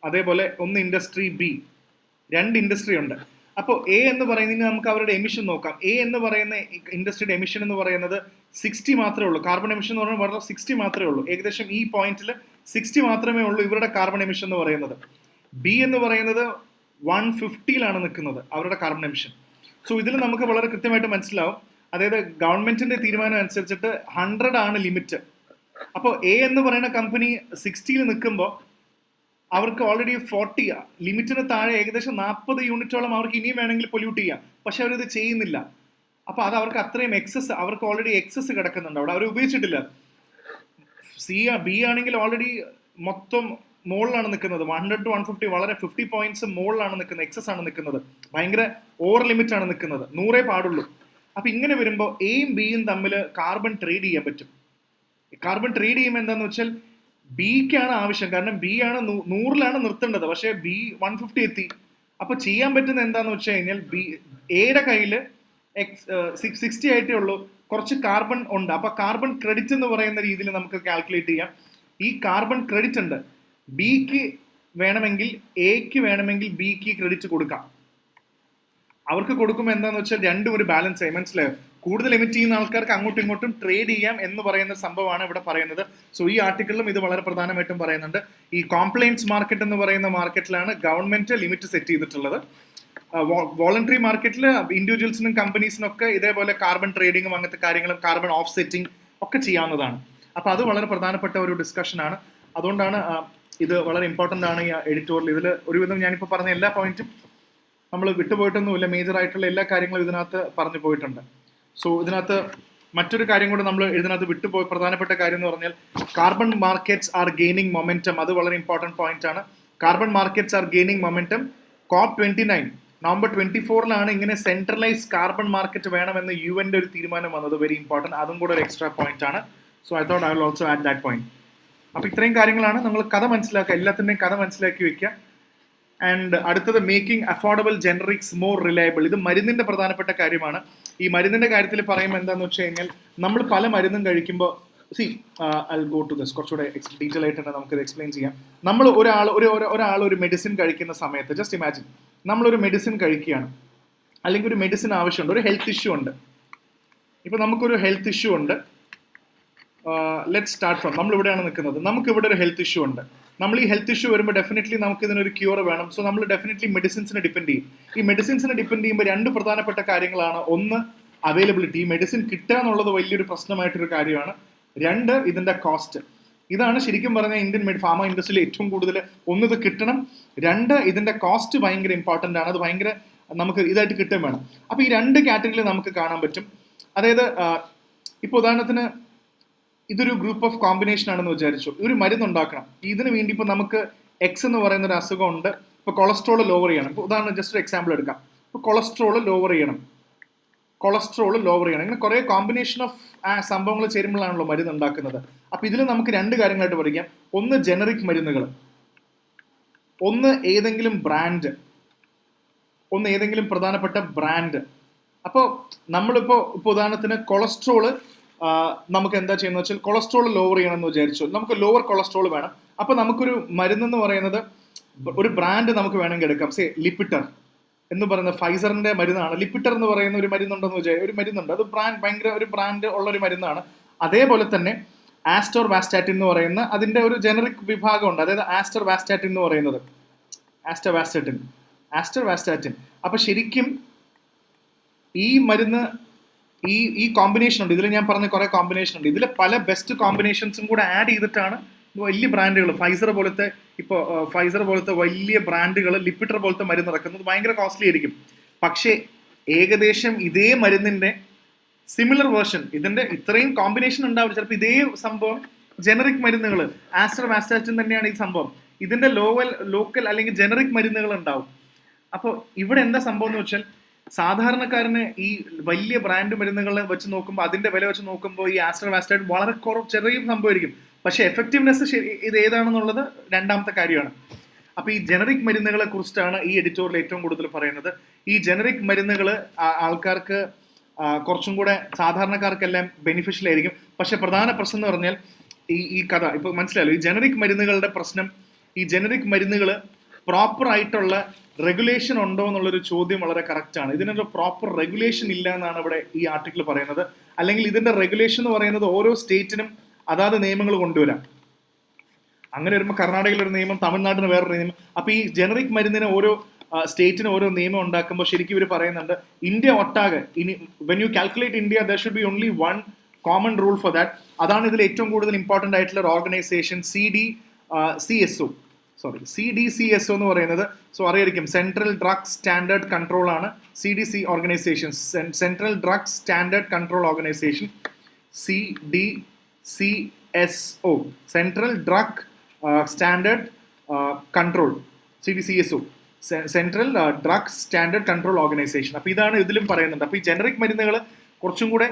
അതേപോലെ ഒന്ന് ഇൻഡസ്ട്രി ബി. രണ്ട് ഇൻഡസ്ട്രി ഉണ്ട്. അപ്പോൾ എ എന്ന് പറയുന്നതിന് നമുക്ക് അവരുടെ എമിഷൻ നോക്കാം. എ എന്ന് പറയുന്ന ഇൻഡസ്ട്രിയുടെ എമിഷൻ എന്ന് പറയുന്നത് 60 മാത്രമേ ഉള്ളൂ. കാർബൺ എമിഷൻ എന്ന് പറയുന്നത് വളരെ 60 മാത്രമേ ഉള്ളൂ. ഏകദേശം ഈ പോയിന്റിൽ 60 മാത്രമേ ഉള്ളൂ ഇവരുടെ കാർബൺ എമിഷൻ എന്ന് പറയുന്നത്. ബി എന്ന് പറയുന്നത് 150ലാണ് നിൽക്കുന്നത് അവരുടെ കാർബൺ എമിഷൻ. സോ ഇതിൽ നമുക്ക് വളരെ കൃത്യമായിട്ട് മനസ്സിലാവും, അതായത് ഗവൺമെന്റിന്റെ തീരുമാനം അനുസരിച്ചിട്ട് 100 ആണ് ലിമിറ്റ്. അപ്പോൾ എ എന്ന് പറയുന്ന കമ്പനി 60ൽ നിൽക്കുമ്പോൾ അവർക്ക് ഓൾറെഡി 40 ലിമിറ്റിന് താഴെ ഏകദേശം 40 യൂണിറ്റോളം അവർക്ക് ഇനിയും വേണമെങ്കിൽ പൊല്യൂട്ട് ചെയ്യാം. പക്ഷെ അവരിത് ചെയ്യുന്നില്ല. അപ്പോൾ അത് അവർക്ക് അത്രയും എക്സസ്, അവർക്ക് ഓൾറെഡി എക്സസ് കിടക്കുന്നുണ്ട് അവിടെ, അവർ ഉപയോഗിച്ചിട്ടില്ല. ബി ആണെങ്കിൽ ഓൾറെഡി മൊത്തം മുകളിലാണ് നിൽക്കുന്നത്. 100 to 150 വളരെ 50 പോയിന്റ്സ് മുകളിലാണ് നിൽക്കുന്നത്, എക്സസ് ആണ് നിൽക്കുന്നത്, ഭയങ്കര ഓവർ ലിമിറ്റ് ആണ് നിൽക്കുന്നത്. 100 പാടുള്ളൂ. അപ്പൊ ഇങ്ങനെ വരുമ്പോൾ എയും ബിയും തമ്മിൽ കാർബൺ ട്രേഡ് ചെയ്യാൻ പറ്റും. കാർബൺ ട്രേഡ് ചെയ്യുമ്പോൾ എന്താന്ന് വെച്ചാൽ ബിക്കാണ് ആവശ്യം, കാരണം ബി ആണ് 100ലാണ് നിർത്തേണ്ടത്, പക്ഷേ ബി 150 എത്തി. അപ്പൊ ചെയ്യാൻ പറ്റുന്ന എന്താന്ന് വെച്ച് കഴിഞ്ഞാൽ എയുടെ കയ്യിൽ 60 ആയിട്ടേ ഉള്ളൂ, കുറച്ച് കാർബൺ ഉണ്ട്. അപ്പൊ കാർബൺ ക്രെഡിറ്റ് എന്ന് പറയുന്ന രീതിയിൽ നമുക്ക് കാൽക്കുലേറ്റ് ചെയ്യാം. ഈ കാർബൺ ക്രെഡിറ്റ് ഉണ്ട്, ബിക്ക് വേണമെങ്കിൽ എക്ക് വേണമെങ്കിൽ ബിക്ക് ക്രെഡിറ്റ് കൊടുക്കാം. അവർക്ക് കൊടുക്കുമ്പോൾ എന്താന്ന് വെച്ചാൽ രണ്ടും ഒരു ബാലൻസ് ആയി. മനസ്സിലായോ? കൂടുതൽ എമിറ്റ് ചെയ്യുന്ന ആൾക്കാർക്ക് അങ്ങോട്ടും ഇങ്ങോട്ടും ട്രേഡ് ചെയ്യാം എന്ന് പറയുന്ന സംഭവമാണ് ഇവിടെ പറയുന്നത്. സോ ഈ ആർട്ടിക്കിളിലും ഇത് വളരെ പ്രധാനമായിട്ടും പറയുന്നുണ്ട്. ഈ കോംപ്ലയൻസ് മാർക്കറ്റ് എന്ന് പറയുന്ന മാർക്കറ്റിലാണ് ഗവൺമെന്റ് ലിമിറ്റ് സെറ്റ് ചെയ്തിട്ടുള്ളത്. വോളണ്ടറി മാർക്കറ്റിൽ ഇൻഡിവിജ്വൽസിനും കമ്പനീസിനും ഒക്കെ ഇതേപോലെ കാർബൺ ട്രേഡിങ്ങും അങ്ങനത്തെ കാര്യങ്ങളും കാർബൺ ഓഫ് സെറ്റിംഗ് ഒക്കെ ചെയ്യാവുന്നതാണ്. അപ്പൊ അത് വളരെ പ്രധാനപ്പെട്ട ഒരു ഡിസ്കഷനാണ്. അതുകൊണ്ടാണ് ഇത് വളരെ ഇമ്പോർട്ടൻ്റ് ആണ് ഈ എഡിറ്റോറിയൽ. ഇതിൽ ഒരുവിധം ഞാനിപ്പോൾ പറഞ്ഞ എല്ലാ പോയിന്റും നമ്മൾ വിട്ടുപോയിട്ടൊന്നുമില്ല. മേജർ ആയിട്ടുള്ള എല്ലാ കാര്യങ്ങളും ഇതിനകത്ത് പറഞ്ഞു പോയിട്ടുണ്ട്. സോ ഇതിനകത്ത് മറ്റൊരു കാര്യം കൂടെ നമ്മൾ ഇതിനകത്ത് വിട്ടുപോയി, പ്രധാനപ്പെട്ട കാര്യം എന്ന് പറഞ്ഞാൽ carbon markets R gaining momentum. അത് വളരെ ഇമ്പോർട്ടൻറ്റ് പോയിന്റ് ആണ്. Carbon markets R gaining momentum. COP29 November 24 ഇങ്ങനെ സെൻട്രലൈസ് കാർബൺ മാർക്കറ്റ് വേണമെന്ന് UN ഒരു തീരുമാനം വന്നത്. Very important. അതും കൂടെ ഒരു എക്സ്ട്രാ പോയിന്റ് ആണ്. So I thought I will also add that point. അപ്പോൾ ഇത്രയും കാര്യങ്ങളാണ്. നമ്മൾ കഥ മനസ്സിലാക്കുക, എല്ലാത്തിൻ്റെയും കഥ മനസ്സിലാക്കി വെക്കുക. ആൻഡ് അടുത്തത് making affordable generics more reliable. ഇത് മരുന്നിന്റെ പ്രധാനപ്പെട്ട കാര്യമാണ്. ഈ മരുന്നിന്റെ കാര്യത്തിൽ പറയുമ്പോൾ എന്താന്ന് വെച്ച് കഴിഞ്ഞാൽ നമ്മൾ പല മരുന്നും കഴിക്കുമ്പോൾ ഐ ഗോ ടു ദിസ് കുറച്ചുകൂടെ ഡീറ്റെയിൽ ആയിട്ട് തന്നെ നമുക്കിത് എക്സ്പ്ലെയിൻ ചെയ്യാം. നമ്മൾ ഒരാൾ ഒരു മെഡിസിൻ കഴിക്കുന്ന സമയത്ത് ജസ്റ്റ് ഇമാജിൻ, നമ്മളൊരു മെഡിസിൻ കഴിക്കുകയാണ്, അല്ലെങ്കിൽ ഒരു മെഡിസിൻ ആവശ്യമുണ്ട്, ഒരു ഹെൽത്ത് ഇഷ്യൂ ഉണ്ട്. ഇപ്പം നമുക്കൊരു ഹെൽത്ത് ഇഷ്യൂ ഉണ്ട്. ലെറ്റ് സ്റ്റാർട്ട് ഫ്രം, നമ്മളിവിടെയാണ് നിൽക്കുന്നത്, നമുക്കിവിടെ ഒരു ഹെൽത്ത് ഇഷ്യൂ ഉണ്ട്. നമ്മൾ ഈ ഹെൽത്ത് ഇഷ്യൂ വരുമ്പോൾ ഡെഫിനറ്റ്ലി നമുക്ക് ഇതിനൊരു ക്യൂർ വേണം. സോ നമ്മൾ ഡെഫിനറ്റ്ലി മെഡിസിൻസിനെ ഡിപ്പെൻഡ് ചെയ്യും. ഈ മെഡിസിൻസിനെ ഡിപ്പെൻഡ് ചെയ്യുമ്പോൾ രണ്ട് പ്രധാനപ്പെട്ട കാര്യങ്ങളാണ്. ഒന്ന്, അവൈലബിലിറ്റി. ഈ മെഡിസിൻ കിട്ടുക എന്നുള്ളത് വലിയൊരു പ്രശ്നമായിട്ടൊരു കാര്യമാണ്. രണ്ട്, ഇതിന്റെ കോസ്റ്റ്. ഇതാണ് ശരിക്കും പറഞ്ഞാൽ ഇന്ത്യൻ ഫാർമ ഇൻഡസ്ട്രിയിൽ ഏറ്റവും കൂടുതൽ. ഒന്ന്, ഇത് കിട്ടണം. രണ്ട്, ഇതിന്റെ കോസ്റ്റ് ഭയങ്കര ഇമ്പോർട്ടൻ്റ് ആണ്. അത് ഭയങ്കര നമുക്ക് ഇതായിട്ട് കിട്ടുകയും വേണം. അപ്പോൾ ഈ രണ്ട് കാറ്റഗറിയിൽ നമുക്ക് കാണാൻ പറ്റും. അതായത് ഇപ്പോൾ ഉദാഹരണത്തിന് ഇതൊരു ഗ്രൂപ്പ് ഓഫ് കോമ്പിനേഷൻ ആണെന്ന് വിചാരിച്ചു. ഒരു മരുന്ന് ഉണ്ടാക്കണം. ഇതിന് വേണ്ടി ഇപ്പോൾ നമുക്ക് എക്സ് എന്ന് പറയുന്ന ഒരു അസുഖമുണ്ട്. ഇപ്പോൾ കൊളസ്ട്രോൾ ലോവർ ചെയ്യണം. ഇപ്പോൾ ഉദാഹരണം ജസ്റ്റ് ഒരു എക്സാമ്പിൾ എടുക്കാം. ഇപ്പോൾ കൊളസ്ട്രോൾ ലോവർ ചെയ്യണം. ഇങ്ങനെ കുറേ കോമ്പിനേഷൻ ഓഫ് സംഭവങ്ങൾ ചേരുമ്പോഴാണല്ലോ മരുന്ന് ഉണ്ടാക്കുന്നത്. അപ്പോൾ ഇതിൽ നമുക്ക് രണ്ട് കാര്യങ്ങളായിട്ട് പഠിക്കാം. ഒന്ന്, ജനറിക് മരുന്നുകൾ. ഒന്ന് ഏതെങ്കിലും ബ്രാൻഡ്. ഒന്ന് ഏതെങ്കിലും പ്രധാനപ്പെട്ട ബ്രാൻഡ്. അപ്പോൾ നമ്മളിപ്പോൾ ഉദാഹരണത്തിന് കൊളസ്ട്രോള് നമുക്ക് എന്താ ചെയ്യുന്നത് വെച്ചാൽ കൊളസ്ട്രോൾ ലോവർ ചെയ്യണമെന്ന് വിചാരിച്ചു. നമുക്ക് ലോവർ കൊളസ്ട്രോൾ വേണം. അപ്പോൾ നമുക്കൊരു മരുന്നെന്ന് പറയുന്നത് ഒരു ബ്രാൻഡ് നമുക്ക് വേണമെങ്കിൽ എടുക്കാം. ലിപ്പിറ്റർ എന്ന് പറയുന്ന ഫൈസറിന്റെ മരുന്നാണ്. ലിപ്പിറ്റർ എന്ന് പറയുന്ന ഒരു മരുന്നുണ്ടെന്ന് വിചാരിച്ചു. ഒരു മരുന്നുണ്ട്, അത് ഭയങ്കര ഒരു ബ്രാൻഡ് ഉള്ള ഒരു മരുന്നാണ്. അതേപോലെ തന്നെ ആസ്റ്റർ വാസ്റ്റാറ്റിൻ എന്ന് പറയുന്ന അതിൻ്റെ ഒരു ജനറിക് വിഭാഗമുണ്ട്. അതായത് ആസ്റ്റർ വാസ്റ്റാറ്റിൻ എന്ന് പറയുന്നത് ആസ്റ്റർ വാസ്റ്റാറ്റിൻ. അപ്പോൾ ശരിക്കും ഈ മരുന്ന് ഈ കോമ്പിനേഷൻ ഉണ്ട്. ഇതിൽ ഞാൻ പറഞ്ഞ കുറേ കോമ്പിനേഷൻ ഉണ്ട്. ഇതിൽ പല ബെസ്റ്റ് കോമ്പിനേഷൻസും കൂടെ ആഡ് ചെയ്തിട്ടാണ് വലിയ ബ്രാൻഡുകൾ ഫൈസർ പോലത്തെ വലിയ ബ്രാൻഡുകൾ ലിപ്പിറ്റർ പോലത്തെ മരുന്ന് ഇറക്കുന്നത്. ഭയങ്കര കോസ്റ്റ്ലി ആയിരിക്കും. പക്ഷേ ഏകദേശം ഇതേ മരുന്നിൻ്റെ സിമിലർ വേർഷൻ, ഇതിൻ്റെ ഇത്രയും കോമ്പിനേഷൻ ഉണ്ടാവില്ല. ചിലപ്പോൾ ഇതേ സംഭവം ജനറിക് മരുന്നുകൾ ആസ്റ്റർ വാസ്റ്റാറ്റിൻ തന്നെയാണ് ഈ സംഭവം. ഇതിൻ്റെ ലോക്കൽ അല്ലെങ്കിൽ ജനറിക് മരുന്നുകൾ ഉണ്ടാവും. അപ്പോൾ ഇവിടെ എന്താ സംഭവം എന്ന് വെച്ചാൽ സാധാരണക്കാരന് ഈ വലിയ ബ്രാൻഡ് മരുന്നുകളെ വെച്ച് നോക്കുമ്പോൾ, അതിൻ്റെ വില വെച്ച് നോക്കുമ്പോൾ ഈ ആസ്റ്റർ വാസ്റ്റാറ്റിൻ വളരെ ചെറിയ സംഭവമായിരിക്കും. പക്ഷേ എഫക്റ്റീവ്നെസ് ഇത് ഏതാണെന്നുള്ളത് രണ്ടാമത്തെ കാര്യമാണ്. അപ്പോൾ ഈ ജനറിക് മരുന്നുകളെ കുറിച്ചിട്ടാണ് ഈ എഡിറ്റോറിയൽ ഏറ്റവും കൂടുതൽ പറയുന്നത്. ഈ ജനറിക് മരുന്നുകൾ ആൾക്കാർക്ക് കുറച്ചും കൂടെ സാധാരണക്കാർക്കെല്ലാം ബെനിഫിഷ്യൽ ആയിരിക്കും. പക്ഷെ പ്രധാന പ്രശ്നം എന്ന് പറഞ്ഞാൽ ഈ കഥ ഇപ്പോൾ മനസ്സിലായല്ലോ. ഈ ജനറിക് മരുന്നുകളുടെ പ്രശ്നം, ഈ ജനറിക് മരുന്നുകൾ പ്രോപ്പർ ആയിട്ടുള്ള റെഗുലേഷൻ ഉണ്ടോ എന്നുള്ളൊരു ചോദ്യം വളരെ കറക്റ്റാണ്. ഇതിനൊരു പ്രോപ്പർ റെഗുലേഷൻ ഇല്ല എന്നാണ് ഇവിടെ ഈ ആർട്ടിക്കിൾ പറയുന്നത്. അല്ലെങ്കിൽ ഇതിൻ്റെ റെഗുലേഷൻ എന്ന് പറയുന്നത് ഓരോ സ്റ്റേറ്റിനും അതാത് നിയമങ്ങൾ കൊണ്ടുവരാം. അങ്ങനെ വരുമ്പോൾ കർണാടകയിൽ ഒരു നിയമം, തമിഴ്നാട്ടിന് വേറൊരു നിയമം. അപ്പോൾ ഈ ജനറിക് മരുന്നിന് ഓരോ സ്റ്റേറ്റിന് ഓരോ നിയമം ഉണ്ടാക്കുമ്പോൾ ശരിക്കും ഇവർ പറയുന്നുണ്ട് ഇന്ത്യ ഒട്ടാകെ ഇനി when you calculate India there should be only one common rule for that. അതാണ് ഇതിൽ ഏറ്റവും കൂടുതൽ ഇമ്പോർട്ടൻ്റ് ആയിട്ടുള്ള ഒരു ഓർഗനൈസേഷൻ CDCSO എന്ന് പറയുന്നത്. സോ അറിയായിരിക്കും, സെൻട്രൽ ഡ്രഗ് സ്റ്റാൻഡേർഡ് കൺട്രോൾ ആണ് CDC organisation. Central drug standard control organisation CDCSO, central drug standard control, CDCSO, central drug standard control organisation. അപ്പോൾ ഇതാണ് ഇതിലും പറയുന്നുണ്ട്. അപ്പോൾ ഈ ജനറിക് മരുന്നുകൾ കുറച്ചും കൂടെ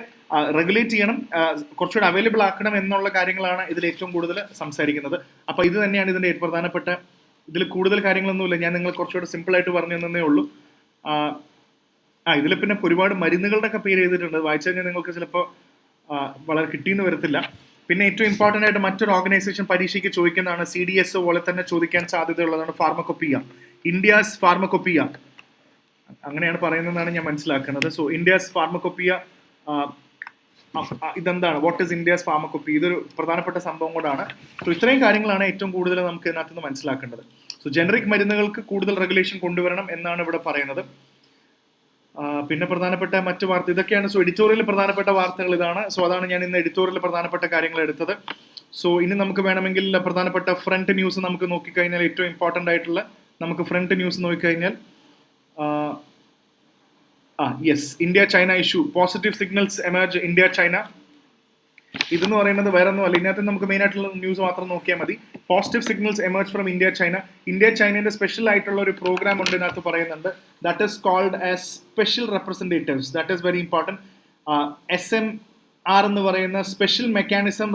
റെഗുലേറ്റ് ചെയ്യണം, കുറച്ചുകൂടെ അവൈലബിൾ ആക്കണം എന്നുള്ള കാര്യങ്ങളാണ് ഇതിൽ ഏറ്റവും കൂടുതൽ സംസാരിക്കുന്നത്. അപ്പോൾ ഇത് തന്നെയാണ് ഇതിൻ്റെ ഏറ്റവും പ്രധാനപ്പെട്ട. ഇതിൽ കൂടുതൽ കാര്യങ്ങളൊന്നുമില്ല, ഞാൻ നിങ്ങൾ കുറച്ചുകൂടെ സിമ്പിളായിട്ട് പറഞ്ഞു തന്നേ ഉള്ളൂ. ഇതിൽ പിന്നെ ഒരുപാട് മരുന്നുകളുടെ ഒക്കെ പേര് ചെയ്തിട്ടുണ്ട്. വായിച്ചു കഴിഞ്ഞാൽ നിങ്ങൾക്ക് ചിലപ്പോൾ വളരെ കിട്ടിയെന്ന് വരത്തില്ല. പിന്നെ ഏറ്റവും ഇമ്പോർട്ടൻ്റ് ആയിട്ട് മറ്റൊരു ഓർഗനൈസേഷൻ പരീക്ഷയ്ക്ക് ചോദിക്കുന്നതാണ്, CDSO പോലെ തന്നെ ചോദിക്കാൻ സാധ്യതയുള്ളതാണ് ഫാർമക്കോപ്പിയ, ഇന്ത്യാസ് ഫാർമക്കോപ്പിയ, അങ്ങനെയാണ് പറയുന്നതെന്നാണ് ഞാൻ മനസ്സിലാക്കുന്നത്. സോ ഇന്ത്യാസ് ഫാർമക്കോപ്പിയ, ഇതെന്താണ്, വാട്ട് ഈസ് ഇന്ത്യാസ് ഫാർമക്കോപ്പി, ഇതൊരു പ്രധാനപ്പെട്ട സംഭവം കൂടാണ്. സോ ഇത്രയും കാര്യങ്ങളാണ് ഏറ്റവും കൂടുതൽ നമുക്ക് ഇതിനകത്ത് നിന്ന് മനസ്സിലാക്കേണ്ടത്. സോ ജനറിക് മരുന്നുകൾക്ക് കൂടുതൽ റെഗുലേഷൻ കൊണ്ടുവരണം എന്നാണ് ഇവിടെ പറയുന്നത്. പിന്നെ പ്രധാനപ്പെട്ട മറ്റു വാർത്ത ഇതൊക്കെയാണ്. സോ എഡിറ്റോറിയൽ പ്രധാനപ്പെട്ട വാർത്തകൾ ഇതാണ്. സോ അതാണ് ഞാൻ ഇന്ന് എഡിറ്റോറിയൽ പ്രധാനപ്പെട്ട കാര്യങ്ങൾ എടുത്തത്. സോ ഇനി നമുക്ക് വേണമെങ്കിൽ പ്രധാനപ്പെട്ട ഫ്രണ്ട് ന്യൂസ് നമുക്ക് നോക്കിക്കഴിഞ്ഞാൽ, ഏറ്റവും ഇമ്പോർട്ടൻ്റ് ആയിട്ടുള്ള നമുക്ക് ഫ്രണ്ട് ന്യൂസ് നോക്കിക്കഴിഞ്ഞാൽ, yes, India China issue, positive signals emerge India China. ഇതെന്ന് പറയുന്നത് വേറെ ഒന്നും അല്ല, ഇതിനകത്ത് നമുക്ക് മെയിൻ ആയിട്ടുള്ള ന്യൂസ് മാത്രം നോക്കിയാൽ മതി. Positive signals emerge from India China. India ചൈനയുടെ സ്പെഷ്യൽ ആയിട്ടുള്ള ഒരു പ്രോഗ്രാം ഉണ്ട് ഇതിനകത്ത് പറയുന്നുണ്ട്. That is called as special representatives. That is very important. SMR എന്ന് പറയുന്ന സ്പെഷ്യൽ മെക്കാനിസം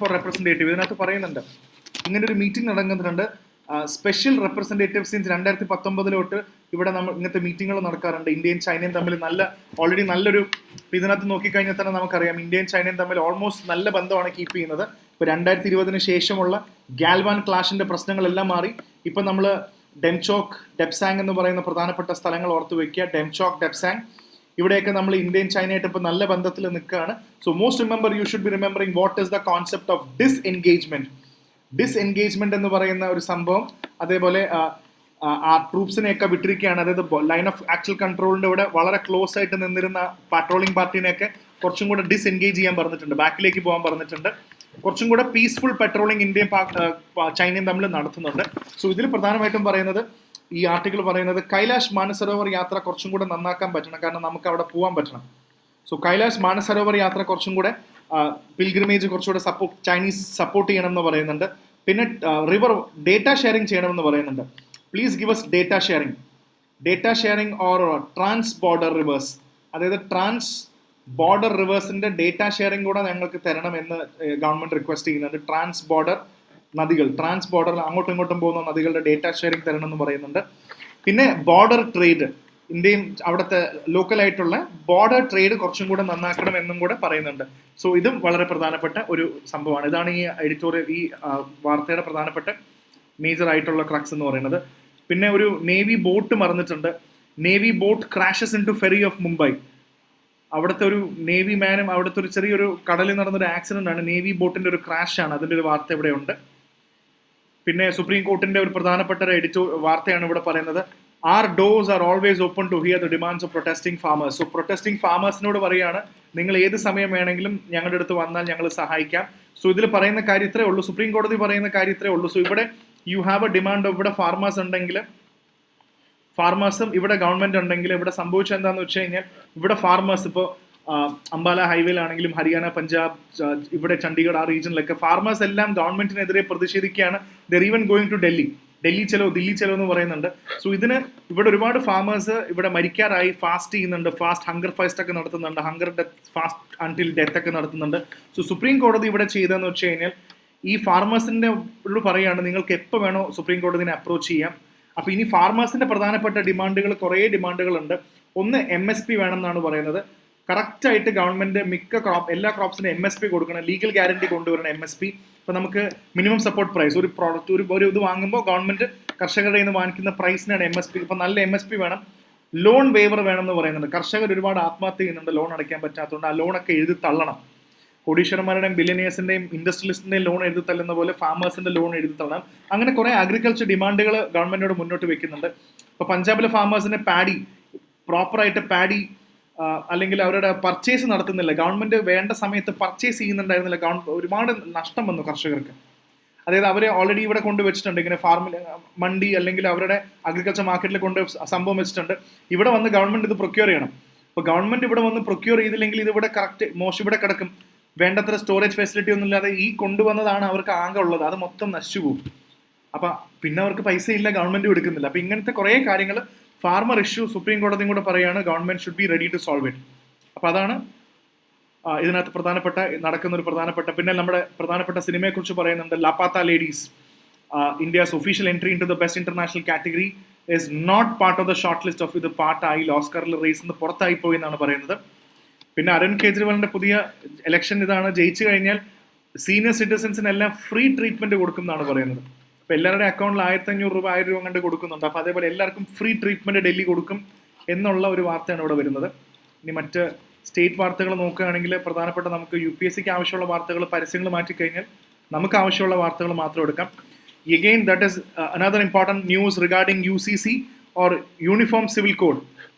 ഫോർ റെപ്രസെൻറ്റേറ്റീവ്. ഇതിനകത്ത് പറയുന്നുണ്ട് ഇങ്ങനെ ഒരു മീറ്റിംഗ് നടക്കുന്നുണ്ട്. സ്പെഷ്യൽ റെപ്രസെൻറ്റേറ്റീവ് സിൻസ് 2019 ഇവിടെ നമ്മൾ ഇങ്ങനത്തെ മീറ്റിങ്ങുകൾ നടക്കാറുണ്ട്. ഇന്ത്യയും ചൈനയും തമ്മിൽ ഓൾറെഡി നല്ലൊരു, ഇതിനകത്ത് നോക്കിക്കഴിഞ്ഞാൽ തന്നെ നമുക്കറിയാം ഇന്ത്യയും ചൈനയും തമ്മിൽ ഓൾമോസ്റ്റ് നല്ല ബന്ധമാണ് കീപ്പ് ചെയ്യുന്നത്. ഇപ്പോൾ 2020 ശേഷമുള്ള ഗാൽവാൻ ക്ലാഷിൻ്റെ പ്രശ്നങ്ങളെല്ലാം മാറി. ഇപ്പം നമ്മൾ ഡെംചോക്ക്, ഡെപ്സാങ് എന്ന് പറയുന്ന പ്രധാനപ്പെട്ട സ്ഥലങ്ങൾ ഓർത്ത് വയ്ക്കുക. ഡെംചോക്ക്, ഡെപ്സാങ്, ഇവിടെയൊക്കെ നമ്മൾ ഇന്ത്യയും ചൈനയായിട്ട് ഇപ്പോൾ നല്ല ബന്ധത്തിൽ നിൽക്കുകയാണ്. So most remember, you should be remembering what is the concept of disengagement എന്ന് പറയുന്ന ഒരു സംഭവം. അതേപോലെ ആ ട്രൂപ്സിനെയൊക്കെ വിട്ടിരിക്കുകയാണ്. അതായത് ലൈൻ ഓഫ് ആക്ച്വൽ കൺട്രോളിൻ്റെ ഇവിടെ വളരെ ക്ലോസ് ആയിട്ട് നിന്നിരുന്ന പാട്രോളിംഗ് പാർട്ടീനെയൊക്കെ കുറച്ചും കൂടെ ഡിസ്എൻഗേജ് ചെയ്യാൻ പറഞ്ഞിട്ടുണ്ട്, ബാക്കിലേക്ക് പോകാൻ പറഞ്ഞിട്ടുണ്ട്. കുറച്ചും കൂടെ പീസ്ഫുൾ പെട്രോളിംഗ് ഇന്ത്യയും ചൈനയും തമ്മിൽ നടത്തുന്നുണ്ട്. സോ ഇതിൽ പ്രധാനമായിട്ടും പറയുന്നത്, ഈ ആർട്ടിക്കിൾ പറയുന്നത്, കൈലാഷ് മാനസരോവർ യാത്ര കുറച്ചും കൂടെ നന്നാക്കാൻ പറ്റണം, കാരണം നമുക്ക് അവിടെ പോകാൻ പറ്റണം. സോ കൈലാഷ് മാനസരോവർ യാത്ര കുറച്ചും കൂടെ പിൽഗ്രിമേജ് കുറച്ചുകൂടെ ചൈനീസ് സപ്പോർട്ട് ചെയ്യണം എന്ന് പറയുന്നുണ്ട്. പിന്നെ റിവർ ഡേറ്റ ഷെയറിംഗ് ചെയ്യണമെന്ന് പറയുന്നുണ്ട്. Please give us data sharing or trans border rivers, അതായത് ട്രാൻസ് ബോർഡർ റിവേഴ്സിന്റെ ഡേറ്റ ഷെയറിംഗ് കൂടെ ഞങ്ങൾക്ക് തരണം എന്ന് ഗവൺമെന്റ് റിക്വസ്റ്റ് ചെയ്യുന്നുണ്ട്. ട്രാൻസ് ബോർഡർ അങ്ങോട്ടും ഇങ്ങോട്ടും പോകുന്ന നദികളുടെ ഡേറ്റ ഷെയറിംഗ് തരണം എന്ന് പറയുന്നുണ്ട്. പിന്നെ ബോർഡർ ട്രേഡ്, ഇന്ത്യയും അവിടുത്തെ ലോക്കലായിട്ടുള്ള ബോർഡർ ട്രേഡ് കുറച്ചും കൂടെ നന്നാക്കണം എന്നും കൂടെ പറയുന്നുണ്ട്. സോ ഇതും വളരെ പ്രധാനപ്പെട്ട ഒരു സംഭവമാണ്. ഇതാണ് ഈ എഡിറ്റോറിയൽ, ഈ വാർത്തയുടെ പ്രധാനപ്പെട്ട മേജർ ആയിട്ടുള്ള ക്രക്സ് എന്ന് പറയുന്നത്. പിന്നെ ഒരു നേവി ബോട്ട് മറന്നിട്ടുണ്ട്. Navy boat crashes into ferry of Mumbai. അവിടുത്തെ ഒരു നേവി മാനും അവിടുത്തെ ഒരു ചെറിയൊരു കടലിൽ നടന്നൊരു ആക്സിഡന്റ് ആണ്, നേവി ബോട്ടിന്റെ ഒരു ക്രാഷ് ആണ്, അതിന്റെ ഒരു വാർത്ത ഇവിടെ ഉണ്ട്. പിന്നെ സുപ്രീം കോർട്ടിന്റെ ഒരു പ്രധാനപ്പെട്ട ഒരു വാർത്തയാണ് ഇവിടെ പറയുന്നത്, our doors are always open to hear the demands of protesting farmers. So protesting ഫാമേഴ്സിനോട് പറയാണ്, നിങ്ങൾ ഏത് സമയം വേണമെങ്കിലും ഞങ്ങളുടെ അടുത്ത് വന്നാൽ ഞങ്ങൾ സഹായിക്കാം. സോ ഇതിൽ പറയുന്ന കാര്യം ഇത്രേ ഉള്ളൂ, സുപ്രീം കോടതി പറയുന്ന കാര്യം ഇത്രേ ഉള്ളൂ. സോ ഇവിടെ യു ഹാവ് എ ഡിമാൻഡ്, ഇവിടെ ഫാർമേഴ്സ് ഉണ്ടെങ്കിൽ, ഫാർമേഴ്സും ഇവിടെ ഗവൺമെന്റ് ഉണ്ടെങ്കിൽ, ഇവിടെ സംഭവിച്ചത് എന്താണെന്ന് വെച്ച് കഴിഞ്ഞാൽ, ഇവിടെ ഫാർമേഴ്സ് ഇപ്പോൾ അംബാല ഹൈവേയിലാണെങ്കിലും ഹരിയാന, പഞ്ചാബ്, ഇവിടെ ചണ്ഡീഗഡ് ആ റീജിയനിലൊക്കെ ഫാർമേഴ്സ് എല്ലാം ഗവൺമെന്റിനെതിരെ പ്രതിഷേധിക്കുകയാണ്. They're even going to Delhi Chalo എന്ന് പറയുന്നുണ്ട്. സോ ഇതിന് ഇവിടെ ഒരുപാട് ഫാർമേഴ്സ് ഇവിടെ മരിക്കാറായി, ഫാസ്റ്റ് ചെയ്യുന്നുണ്ട്, ഫാസ്റ്റ് ഹങ്കർ ഫാസ്റ്റ് ഒക്കെ നടത്തുന്നുണ്ട്, hunger death fast until death ഒക്കെ നടത്തുന്നുണ്ട്. സോ സുപ്രീം കോടതി ഇവിടെ ചെയ്തതെന്ന് വെച്ച് കഴിഞ്ഞാൽ, ഈ ഫാർമേഴ്സിന്റെ പറയാണ് നിങ്ങൾക്ക് എപ്പോൾ വേണോ സുപ്രീം കോടതിനെ അപ്രോച്ച് ചെയ്യാം. അപ്പൊ ഇനി ഫാർമേഴ്സിന്റെ പ്രധാനപ്പെട്ട ഡിമാൻഡുകൾ, കുറേ ഡിമാൻഡുകളുണ്ട്. ഒന്ന് MSP വേണം എന്നാണ് പറയുന്നത്. കറക്റ്റ് ആയിട്ട് ഗവൺമെന്റ് എല്ലാ ക്രോപ്സിനും MSP കൊടുക്കണം, ലീഗൽ ഗ്യാരണ്ടി കൊണ്ടുവരണം MSP. ഇപ്പൊ നമുക്ക് മിനിമം സപ്പോർട്ട് പ്രൈസ്, ഒരു പ്രോഡക്റ്റ് ഒരു ഇത് വാങ്ങുമ്പോൾ ഗവൺമെന്റ് കർഷകരുടെ നിന്ന് വാങ്ങിക്കുന്ന പ്രൈസിനാണ് MSP. ഇപ്പൊ നല്ല MSP വേണം. ലോൺ വേവർ വേണം എന്ന് പറയുന്നുണ്ട്. കർഷകർ ഒരുപാട് ആത്മഹത്യ ചെയ്യുന്നുണ്ട് ലോൺ അടയ്ക്കാൻ പറ്റാത്തതുകൊണ്ട്. ആ ലോണൊക്കെ എഴുതി തള്ളണം. കോടീശ്വരന്മാരുടെയും ബില്യനിയേഴ്സിന്റെയും ഇൻഡസ്ട്രിയലിസ്റ്റിന്റെയും ലോൺ എഴുതി തള്ളുന്ന പോലെ ഫാമേഴ്സിന്റെ ലോൺ എഴുതി തള്ളണം. അങ്ങനെ കുറെ അഗ്രികൾച്ചർ ഡിമാൻഡുകൾ ഗവൺമെന്റിനോട് മുന്നോട്ട് വെക്കുന്നുണ്ട്. ഇപ്പൊ പഞ്ചാബിലെ ഫാമേഴ്സിന് പ്രോപ്പറായിട്ട് പാഡി അല്ലെങ്കിൽ അവരുടെ പർച്ചേസ് നടത്തുന്നില്ല. ഗവൺമെന്റ് വേണ്ട സമയത്ത് പർച്ചേസ് ചെയ്യുന്നുണ്ടായിരുന്നില്ല. ഒരുപാട് നഷ്ടം വന്നു കർഷകർക്ക്. അതായത് അവരെ ഓൾറെഡി ഇവിടെ കൊണ്ടുവച്ചിട്ടുണ്ട്, ഇങ്ങനെ ഫാർമിൽ മണ്ടി അല്ലെങ്കിൽ അവരുടെ അഗ്രികൾച്ചർ മാർക്കറ്റിൽ കൊണ്ട് സംഭവം വെച്ചിട്ടുണ്ട്. ഇവിടെ വന്ന് ഗവൺമെന്റ് ഇത് പ്രൊക്യൂർ ചെയ്യണം. അപ്പോൾ ഗവൺമെന്റ് ഇവിടെ വന്ന് പ്രൊക്യൂർ ചെയ്തില്ലെങ്കിൽ ഇത് ഇവിടെ കറക്റ്റ് ഇവിടെ കിടക്കും. വേണ്ടത്ര സ്റ്റോറേജ് ഫെസിലിറ്റി ഒന്നും ഇല്ലാതെ ഈ കൊണ്ടുവന്നതാണ് അവർക്ക് ആകെ ഉള്ളത്, അത് മൊത്തം നശിച്ചു പോകും. അപ്പം പിന്നെ അവർക്ക് പൈസ ഇല്ല, ഗവൺമെന്റും എടുക്കുന്നില്ല. അപ്പം ഇങ്ങനത്തെ കുറേ കാര്യങ്ങൾ, ഫാർമർ ഇഷ്യൂ സുപ്രീം കോടതിയും കൂടെ പറയുകയാണ്, government should be ready to solve it. അപ്പം അതാണ് ഇതിനകത്ത് നടക്കുന്ന ഒരു പ്രധാനപ്പെട്ട. പിന്നെ നമ്മുടെ പ്രധാനപ്പെട്ട സിനിമയെക്കുറിച്ച് പറയുന്നുണ്ട്. Laapataa ladies, India's official entry into the best international category is not part of the short list of ഇത് പാർട്ടായി, ഓസ്കറിൽ റേസിൽ നിന്ന് പുറത്തായി പോയി എന്നാണ് പറയുന്നത്. പിന്നെ അരവിന്ദ് കെജ്രിവാളിന്റെ പുതിയ ഇലക്ഷൻ ഇതാണ്, ജയിച്ചു കഴിഞ്ഞാൽ സീനിയർ സിറ്റിസൺസിനെല്ലാം ഫ്രീ ട്രീറ്റ്മെന്റ് കൊടുക്കും എന്നാണ് പറയുന്നത്. അപ്പോൾ എല്ലാവരുടെ അക്കൗണ്ടിൽ 1500 രൂപ 1000 രൂപ കണ്ട് കൊടുക്കുന്നുണ്ട്. അപ്പോൾ അതേപോലെ എല്ലാവർക്കും ഫ്രീ ട്രീറ്റ്മെന്റ് ഡൽഹി കൊടുക്കും എന്നുള്ള ഒരു വാർത്തയാണ് ഇവിടെ വരുന്നത്. ഇനി മറ്റ് സ്റ്റേറ്റ് വാർത്തകൾ നോക്കുകയാണെങ്കിൽ പ്രധാനപ്പെട്ട നമുക്ക് UPSCക്ക് ആവശ്യമുള്ള വാർത്തകൾ, പരസ്യങ്ങൾ മാറ്റിക്കഴിഞ്ഞാൽ നമുക്ക് ആവശ്യമുള്ള വാർത്തകൾ മാത്രം എടുക്കാം. Again, that is another important news regarding UCC or Uniform Civil Code.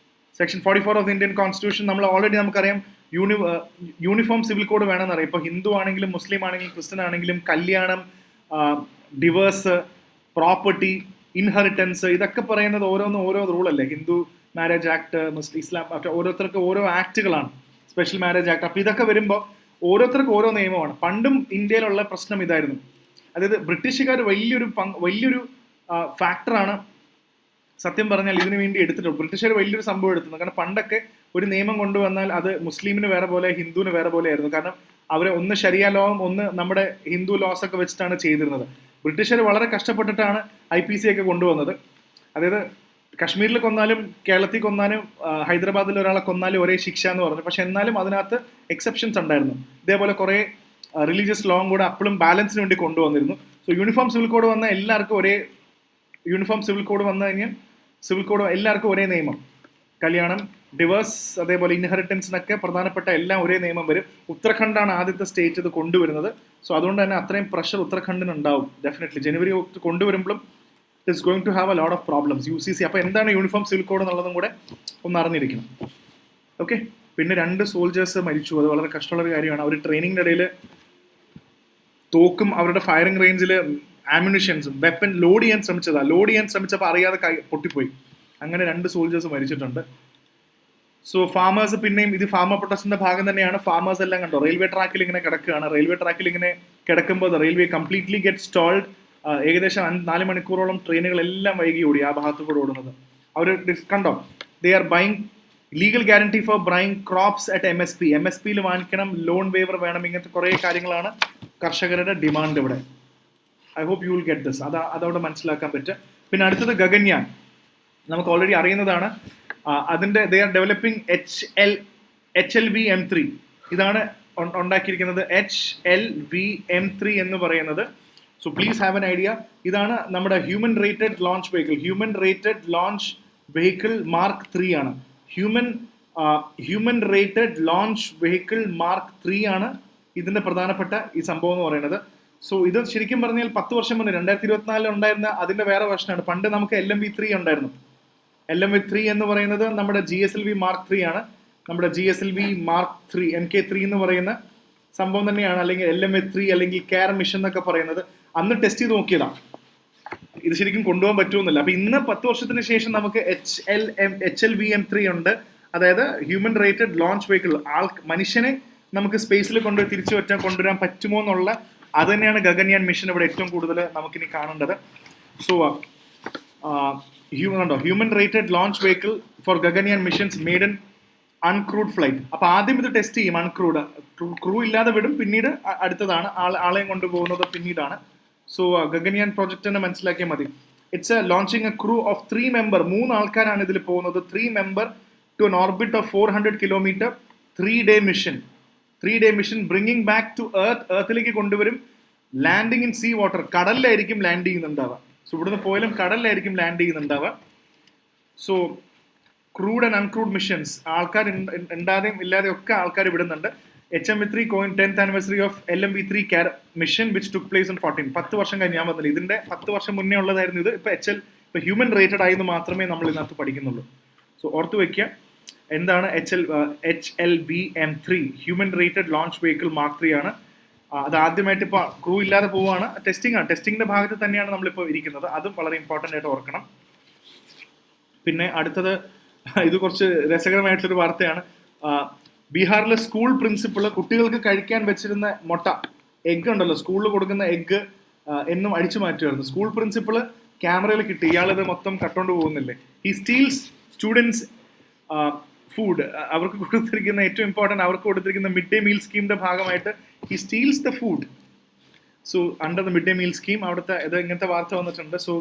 Section 44 of the Indian Constitution. നമ്മൾ ഓൾറെഡി നമുക്കറിയാം യൂണിഫോം സിവിൽ കോഡ് വേണമെന്നറിയാം. ഇപ്പോൾ ഹിന്ദു ആണെങ്കിലും മുസ്ലിം ആണെങ്കിലും ക്രിസ്ത്യൻ ആണെങ്കിലും കല്യാണം, ഡിവേഴ്സ്, പ്രോപ്പർട്ടി, ഇൻഹെറിറ്റൻസ്, ഇതൊക്കെ പറയുന്നത് ഓരോ റൂളല്ലേ. ഹിന്ദു മാരേജ് ആക്ട്, ഇസ്ലാം, ഓരോരുത്തർക്ക് ഓരോ ആക്ടുകളാണ്, സ്പെഷ്യൽ മാരേജ് ആക്ട്. അപ്പോൾ ഇതൊക്കെ വരുമ്പോൾ ഓരോരുത്തർക്ക് ഓരോ നിയമമാണ്. പണ്ടും ഇന്ത്യയിലുള്ള പ്രശ്നം ഇതായിരുന്നു. അതായത് ബ്രിട്ടീഷുകാർ വലിയൊരു ഫാക്ടറാണ് സത്യം പറഞ്ഞാൽ ഇതിനു വേണ്ടി എടുത്തിട്ടുണ്ട്. ബ്രിട്ടീഷുകാർ വലിയൊരു സംഭവം എടുത്തിട്ടുണ്ട്. കാരണം പണ്ടൊക്കെ ഒരു നിയമം കൊണ്ടുവന്നാൽ അത് മുസ്ലിമിന് വേറെ പോലെ, ഹിന്ദുവിന് വേറെ പോലെ ആയിരുന്നു. കാരണം അവരെ ഒന്ന് ശരിയ ലോവും ഒന്ന് നമ്മുടെ ഹിന്ദു ലോസ് ഒക്കെ വെച്ചിട്ടാണ് ചെയ്തിരുന്നത്. ബ്രിട്ടീഷുകാർ വളരെ കഷ്ടപ്പെട്ടിട്ടാണ് IPC ഒക്കെ കൊണ്ടുവന്നത്. അതായത് കശ്മീരിൽ കൊന്നാലും കേരളത്തിൽ കൊന്നാലും ഹൈദരാബാദിൽ ഒരാളെ കൊന്നാലും ഒരേ ശിക്ഷ എന്ന് പറഞ്ഞു. പക്ഷെ എന്നാലും അതിനകത്ത് എക്സെപ്ഷൻസ് ഉണ്ടായിരുന്നു. ഇതേപോലെ കുറേ റിലീജിയസ് ലോയും കൂടെ അപ്പോഴും ബാലൻസിന് വേണ്ടി കൊണ്ടുവന്നിരുന്നു. സോ യൂണിഫോം സിവിൽ കോഡ് വന്ന എല്ലാവർക്കും യൂണിഫോം സിവിൽ കോഡ് വന്നു കഴിഞ്ഞാൽ എല്ലാവർക്കും ഒരേ നിയമം. കല്യാണം, ഡിവേഴ്സ്, അതേപോലെ ഇൻഹെറിറ്റൻസിനൊക്കെ പ്രധാനപ്പെട്ട എല്ലാം ഒരേ നിയമം വരും. ഉത്തരാഖണ്ഡാണ് ആദ്യത്തെ സ്റ്റേറ്റ് ഇത് കൊണ്ടുവരുന്നത്. സോ അതുകൊണ്ട് തന്നെ അത്രയും പ്രഷർ ഉത്തരാഖണ്ഡിന് ഉണ്ടാവും ഡെഫിനറ്റ്ലി. ജനുവരി കൊണ്ടുവരുമ്പോഴും it's going to have a lot of problems. UCC അപ്പോൾ എന്താണ് യൂണിഫോം സിവിൽ കോഡ് എന്നുള്ളതും കൂടെ ഒന്ന് അറിഞ്ഞിരിക്കണം. ഓക്കെ. പിന്നെ 2 സോൾജേഴ്സ് മരിച്ചു. അത് വളരെ കഷ്ടമുള്ളൊരു കാര്യമാണ്. അവർ ട്രെയിനിങ്ങിൻ്റെ ഇടയിൽ തോക്കും അവരുടെ ഫയറിംഗ് റേഞ്ചിൽ ആമ്യൂണിഷൻസും വെപ്പൻ ലോഡ് ചെയ്യാൻ ശ്രമിച്ചപ്പോൾ അറിയാതെ പൊട്ടിപ്പോയി. അങ്ങനെ 2 സോൾജേഴ്സ് മരിച്ചിട്ടുണ്ട്. സോ ഫാമേഴ്സ്, പിന്നെയും ഇത് ഫാമർ പ്രൊട്ടസ്റ്റിന്റെ ഭാഗം തന്നെയാണ്. ഫാമേഴ്സ് എല്ലാം കണ്ടോ റെയിൽവേ ട്രാക്കിൽ ഇങ്ങനെ കിടക്കുകയാണ്. റെയിൽവേ ട്രാക്കിൽ ഇങ്ങനെ കിടക്കുമ്പോൾ റെയിൽവേ കംപ്ലീറ്റ്ലി ഗെറ്റ് സ്റ്റോൾഡ്. ഏകദേശം 4 മണിക്കൂറോളം ട്രെയിനുകളെല്ലാം വൈകി ഓടി ആ ഭാഗത്ത് കൂടെ ഓടുന്നത്. അവർ കണ്ടോ, they are buying legal guarantee for buying crops at MSPയിൽ വാങ്ങിക്കണം, ലോൺ വേവർ വേണം. ഇങ്ങനത്തെ കുറേ കാര്യങ്ങളാണ് കർഷകരുടെ ഡിമാൻഡ് ഇവിടെ. I hope you will get this. അതവിടെ മനസ്സിലാക്കാൻ പറ്റും. പിന്നെ അടുത്തത് ഗഗൻയാൻ, നമുക്ക് ഓൾറെഡി അറിയുന്നതാണ്. അതിൻ്റെ ദേ ആർ ഡെവലപ്പിംഗ് HLV-M3. ഇതാണ് ഉണ്ടാക്കിയിരിക്കുന്നത്, HLV-M3 എന്ന് പറയുന്നത്. So please have an idea. ഇതാണ് നമ്മുടെ human rated launch vehicle mark 3 ആണ്. Human human rated launch vehicle mark 3 ആണ് ഇതിന്റെ പ്രധാനപ്പെട്ട ഈ സംഭവം എന്ന് പറയുന്നത്. സോ ഇത് ശരിക്കും പറഞ്ഞാൽ 10 വർഷം മുന്നേ 2024 ഉണ്ടായിരുന്ന അതിന്റെ വേറെ വെർഷനാണ്. പണ്ട് നമുക്ക് LMV3 ഉണ്ടായിരുന്നു. LMV3 എന്ന് പറയുന്നത് നമ്മുടെ GSLV മാർക്ക് 3 ആണ്. നമ്മുടെ GSLV മാർക്ക് 3 MK3 എന്ന് പറയുന്ന സംഭവം തന്നെയാണ്, അല്ലെങ്കിൽ LMV3 അല്ലെങ്കിൽ കെയർ മിഷൻ എന്നൊക്കെ പറയുന്നത്. അന്ന് ടെസ്റ്റ് ചെയ്ത് നോക്കിയതാണ്, ഇത് ശരിക്കും കൊണ്ടുപോകാൻ പറ്റുമെന്നില്ല. അപ്പൊ ഇന്ന് 10 വർഷത്തിന് ശേഷം നമുക്ക് HLVM3 ഉണ്ട്. അതായത് ഹ്യൂമൻ റേറ്റഡ് ലോഞ്ച് വെഹിക്കിൾ, മനുഷ്യനെ നമുക്ക് സ്പേസിൽ കൊണ്ടുപോയി കൊണ്ടുവരാൻ പറ്റുമോ എന്നുള്ള അത് തന്നെയാണ് ഗഗൻയാൻ മിഷൻ ഇവിടെ ഏറ്റവും കൂടുതൽ നമുക്കിനി കാണേണ്ടത്. So human rated launch vehicle for Gaganyaan missions made in uncrewed flight. അപ്പൊ ആദ്യം ഇത് ടെസ്റ്റ് ചെയ്യും അൺക്രൂഡ്, ക്രൂ ഇല്ലാതെ വിടും, പിന്നീട് അടുത്തതാണ് ആളെയും കൊണ്ടുപോകുന്നത് പിന്നീടാണ്. സോ ഗഗൻയാൻ പ്രോജക്റ്റ് തന്നെ മനസ്സിലാക്കിയാൽ മതി. It's launching a crew of 3 member, 3 ആൾക്കാരാണ് ഇതിൽ പോകുന്നത്. 3 member to an orbit of 400 kilometer, 3-day mission. 3-day mission bringing back to എർത്തിലേക്ക് കൊണ്ടുവരും. ലാൻഡിങ് ഇൻ സീ വാട്ടർ, കടലിലായിരിക്കും ലാൻഡ് ചെയ്യുന്നുണ്ടാവുക. സോ ഇവിടുന്ന് പോയാലും കടലിലായിരിക്കും ലാൻഡ് ചെയ്യുന്നുണ്ടാവുക. So crewed and uncrewed missions, ആൾക്കാർ ഉണ്ടാതെയും ഇല്ലാതെയും ഒക്കെ ആൾക്കാർ വിടുന്നുണ്ട്. HMV3 coin 10th anniversary of LMV3 mission which took place in 14. 10 വർഷം കഴിഞ്ഞ് ഞാൻ വന്നില്ല, ഇതിന്റെ 10 വർഷം മുന്നേ ഉള്ളതായിരുന്നു ഇത്. ഇപ്പൊ ഹ്യൂമൻ റേറ്റഡ് ആയെന്ന് മാത്രമേ നമ്മൾ ഇതിനകത്ത് പഠിക്കുന്നുള്ളൂ. സോ ഓർത്ത് വെക്കുക, എന്താണ് HLVM3 human rated launch vehicle mark 3 ആണ്. അത് ആദ്യമായിട്ട് ഇപ്പോൾ ക്രൂ ഇല്ലാതെ പോവുകയാണ്. ടെസ്റ്റിംഗ് ആണ്, ടെസ്റ്റിംഗിന്റെ ഭാഗത്ത് തന്നെയാണ് നമ്മളിപ്പോൾ ഇരിക്കുന്നത്. അതും വളരെ ഇമ്പോർട്ടൻ്റ് ആയിട്ട് ഓർക്കണം. പിന്നെ അടുത്തത്, ഇത് കുറച്ച് രസകരമായിട്ടൊരു വാർത്തയാണ്. ബീഹാറിലെ സ്കൂൾ പ്രിൻസിപ്പള് കുട്ടികൾക്ക് കഴിക്കാൻ വെച്ചിരുന്ന മുട്ട, എഗ്ഗ് ഉണ്ടല്ലോ, സ്കൂളിൽ കൊടുക്കുന്ന എഗ്ഗ് എന്നും അടിച്ചു മാറ്റുമായിരുന്നു. സ്കൂൾ പ്രിൻസിപ്പള് ക്യാമറയിൽ കിട്ടി, ഇയാളിത് മൊത്തം കട്ടോണ്ട് പോകുന്നില്ലേ. He steals students food. അവർക്ക് കൊടുത്തിരിക്കുന്ന ഏറ്റവും ഇമ്പോർട്ടൻറ്റ്, അവർക്ക് കൊടുത്തിരിക്കുന്ന മിഡ് ഡേ മീൽ സ്കീമിന്റെ ഭാഗമായിട്ട് he steals the food. So under the mid day meal scheme അവിടുത്തെ ഇത് ഇങ്ങനത്തെ വാർത്ത വന്നിട്ടുണ്ട്. സോ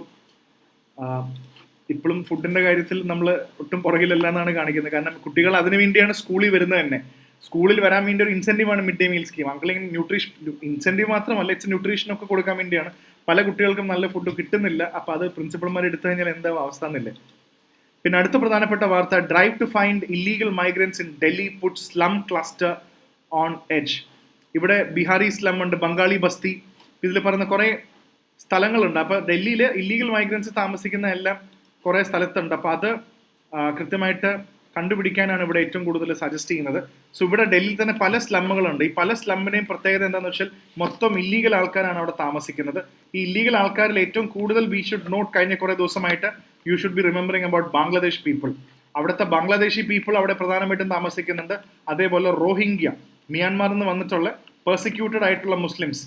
ഇപ്പോഴും ഫുഡിന്റെ കാര്യത്തിൽ നമ്മൾ ഒട്ടും പുറകിലല്ല എന്നാണ് കാണിക്കുന്നത്. കാരണം കുട്ടികൾ അതിനു വേണ്ടിയാണ് സ്കൂളിൽ വരുന്നത് തന്നെ. സ്കൂളിൽ വരാൻ വേണ്ടി ഒരു ഇൻസെന്റീവാണ് മിഡ് ഡേ മീൽ സ്കീം. അല്ലെങ്കിൽ ന്യൂട്രീഷൻ ഇൻസെന്റീവ് മാത്രമല്ല, ഇറ്റ്സ് ന്യൂട്രീഷൻ ഒക്കെ കൊടുക്കാൻ വേണ്ടിയാണ്. പല കുട്ടികൾക്കും നല്ല ഫുഡ് കിട്ടുന്നില്ല. അപ്പൊ അത് പ്രിൻസിപ്പൾമാർ എടുത്തു കഴിഞ്ഞാൽ എന്താ അവസ്ഥ എന്നില്ലേ. പിന്നെ അടുത്ത പ്രധാനപ്പെട്ട വാർത്ത, drive to find illegal migrants in Delhi put slum cluster on edge. ഇവിടെ ബിഹാരി സ്ലം ഉണ്ട്, ബംഗാളി ബസ്തി, ഇതിൽ പറയുന്ന കുറെ സ്ഥലങ്ങളുണ്ട്. അപ്പൊ ഡൽഹിയിൽ ഇല്ലീഗൽ മൈഗ്രൻസ് താമസിക്കുന്ന എല്ലാം കുറെ സ്ഥലത്തുണ്ട്. അപ്പൊ അത് കൃത്യമായിട്ട് കണ്ടുപിടിക്കാനാണ് ഇവിടെ ഏറ്റവും കൂടുതൽ സജസ്റ്റ് ചെയ്യുന്നത്. സോ ഇവിടെ ഡൽഹിയിൽ തന്നെ പല സ്ലമ്മുകളുണ്ട്. ഈ പല സ്ലമ്മിനെയും പ്രത്യേകത എന്താണെന്ന് വെച്ചാൽ മൊത്തം ഇല്ലീഗൽ ആൾക്കാരാണ് അവിടെ താമസിക്കുന്നത്. ഈ ഇല്ലീഗൽ ആൾക്കാരിൽ ഏറ്റവും കൂടുതൽ വി ഷുഡ് നോട്ട്, കഴിഞ്ഞ കുറെ ദിവസമായിട്ട് U should B remembering about Bangladesh people. അവിടുത്തെ ബാംഗ്ലാദേശി പീപ്പിൾ അവിടെ പ്രധാനമായിട്ടും താമസിക്കുന്നുണ്ട്. അതേപോലെ റോഹിംഗ്യ, മ്യാൻമാറിൽ നിന്ന് വന്നിട്ടുള്ള പെർസിക്യൂട്ടഡ് ആയിട്ടുള്ള മുസ്ലിംസ്.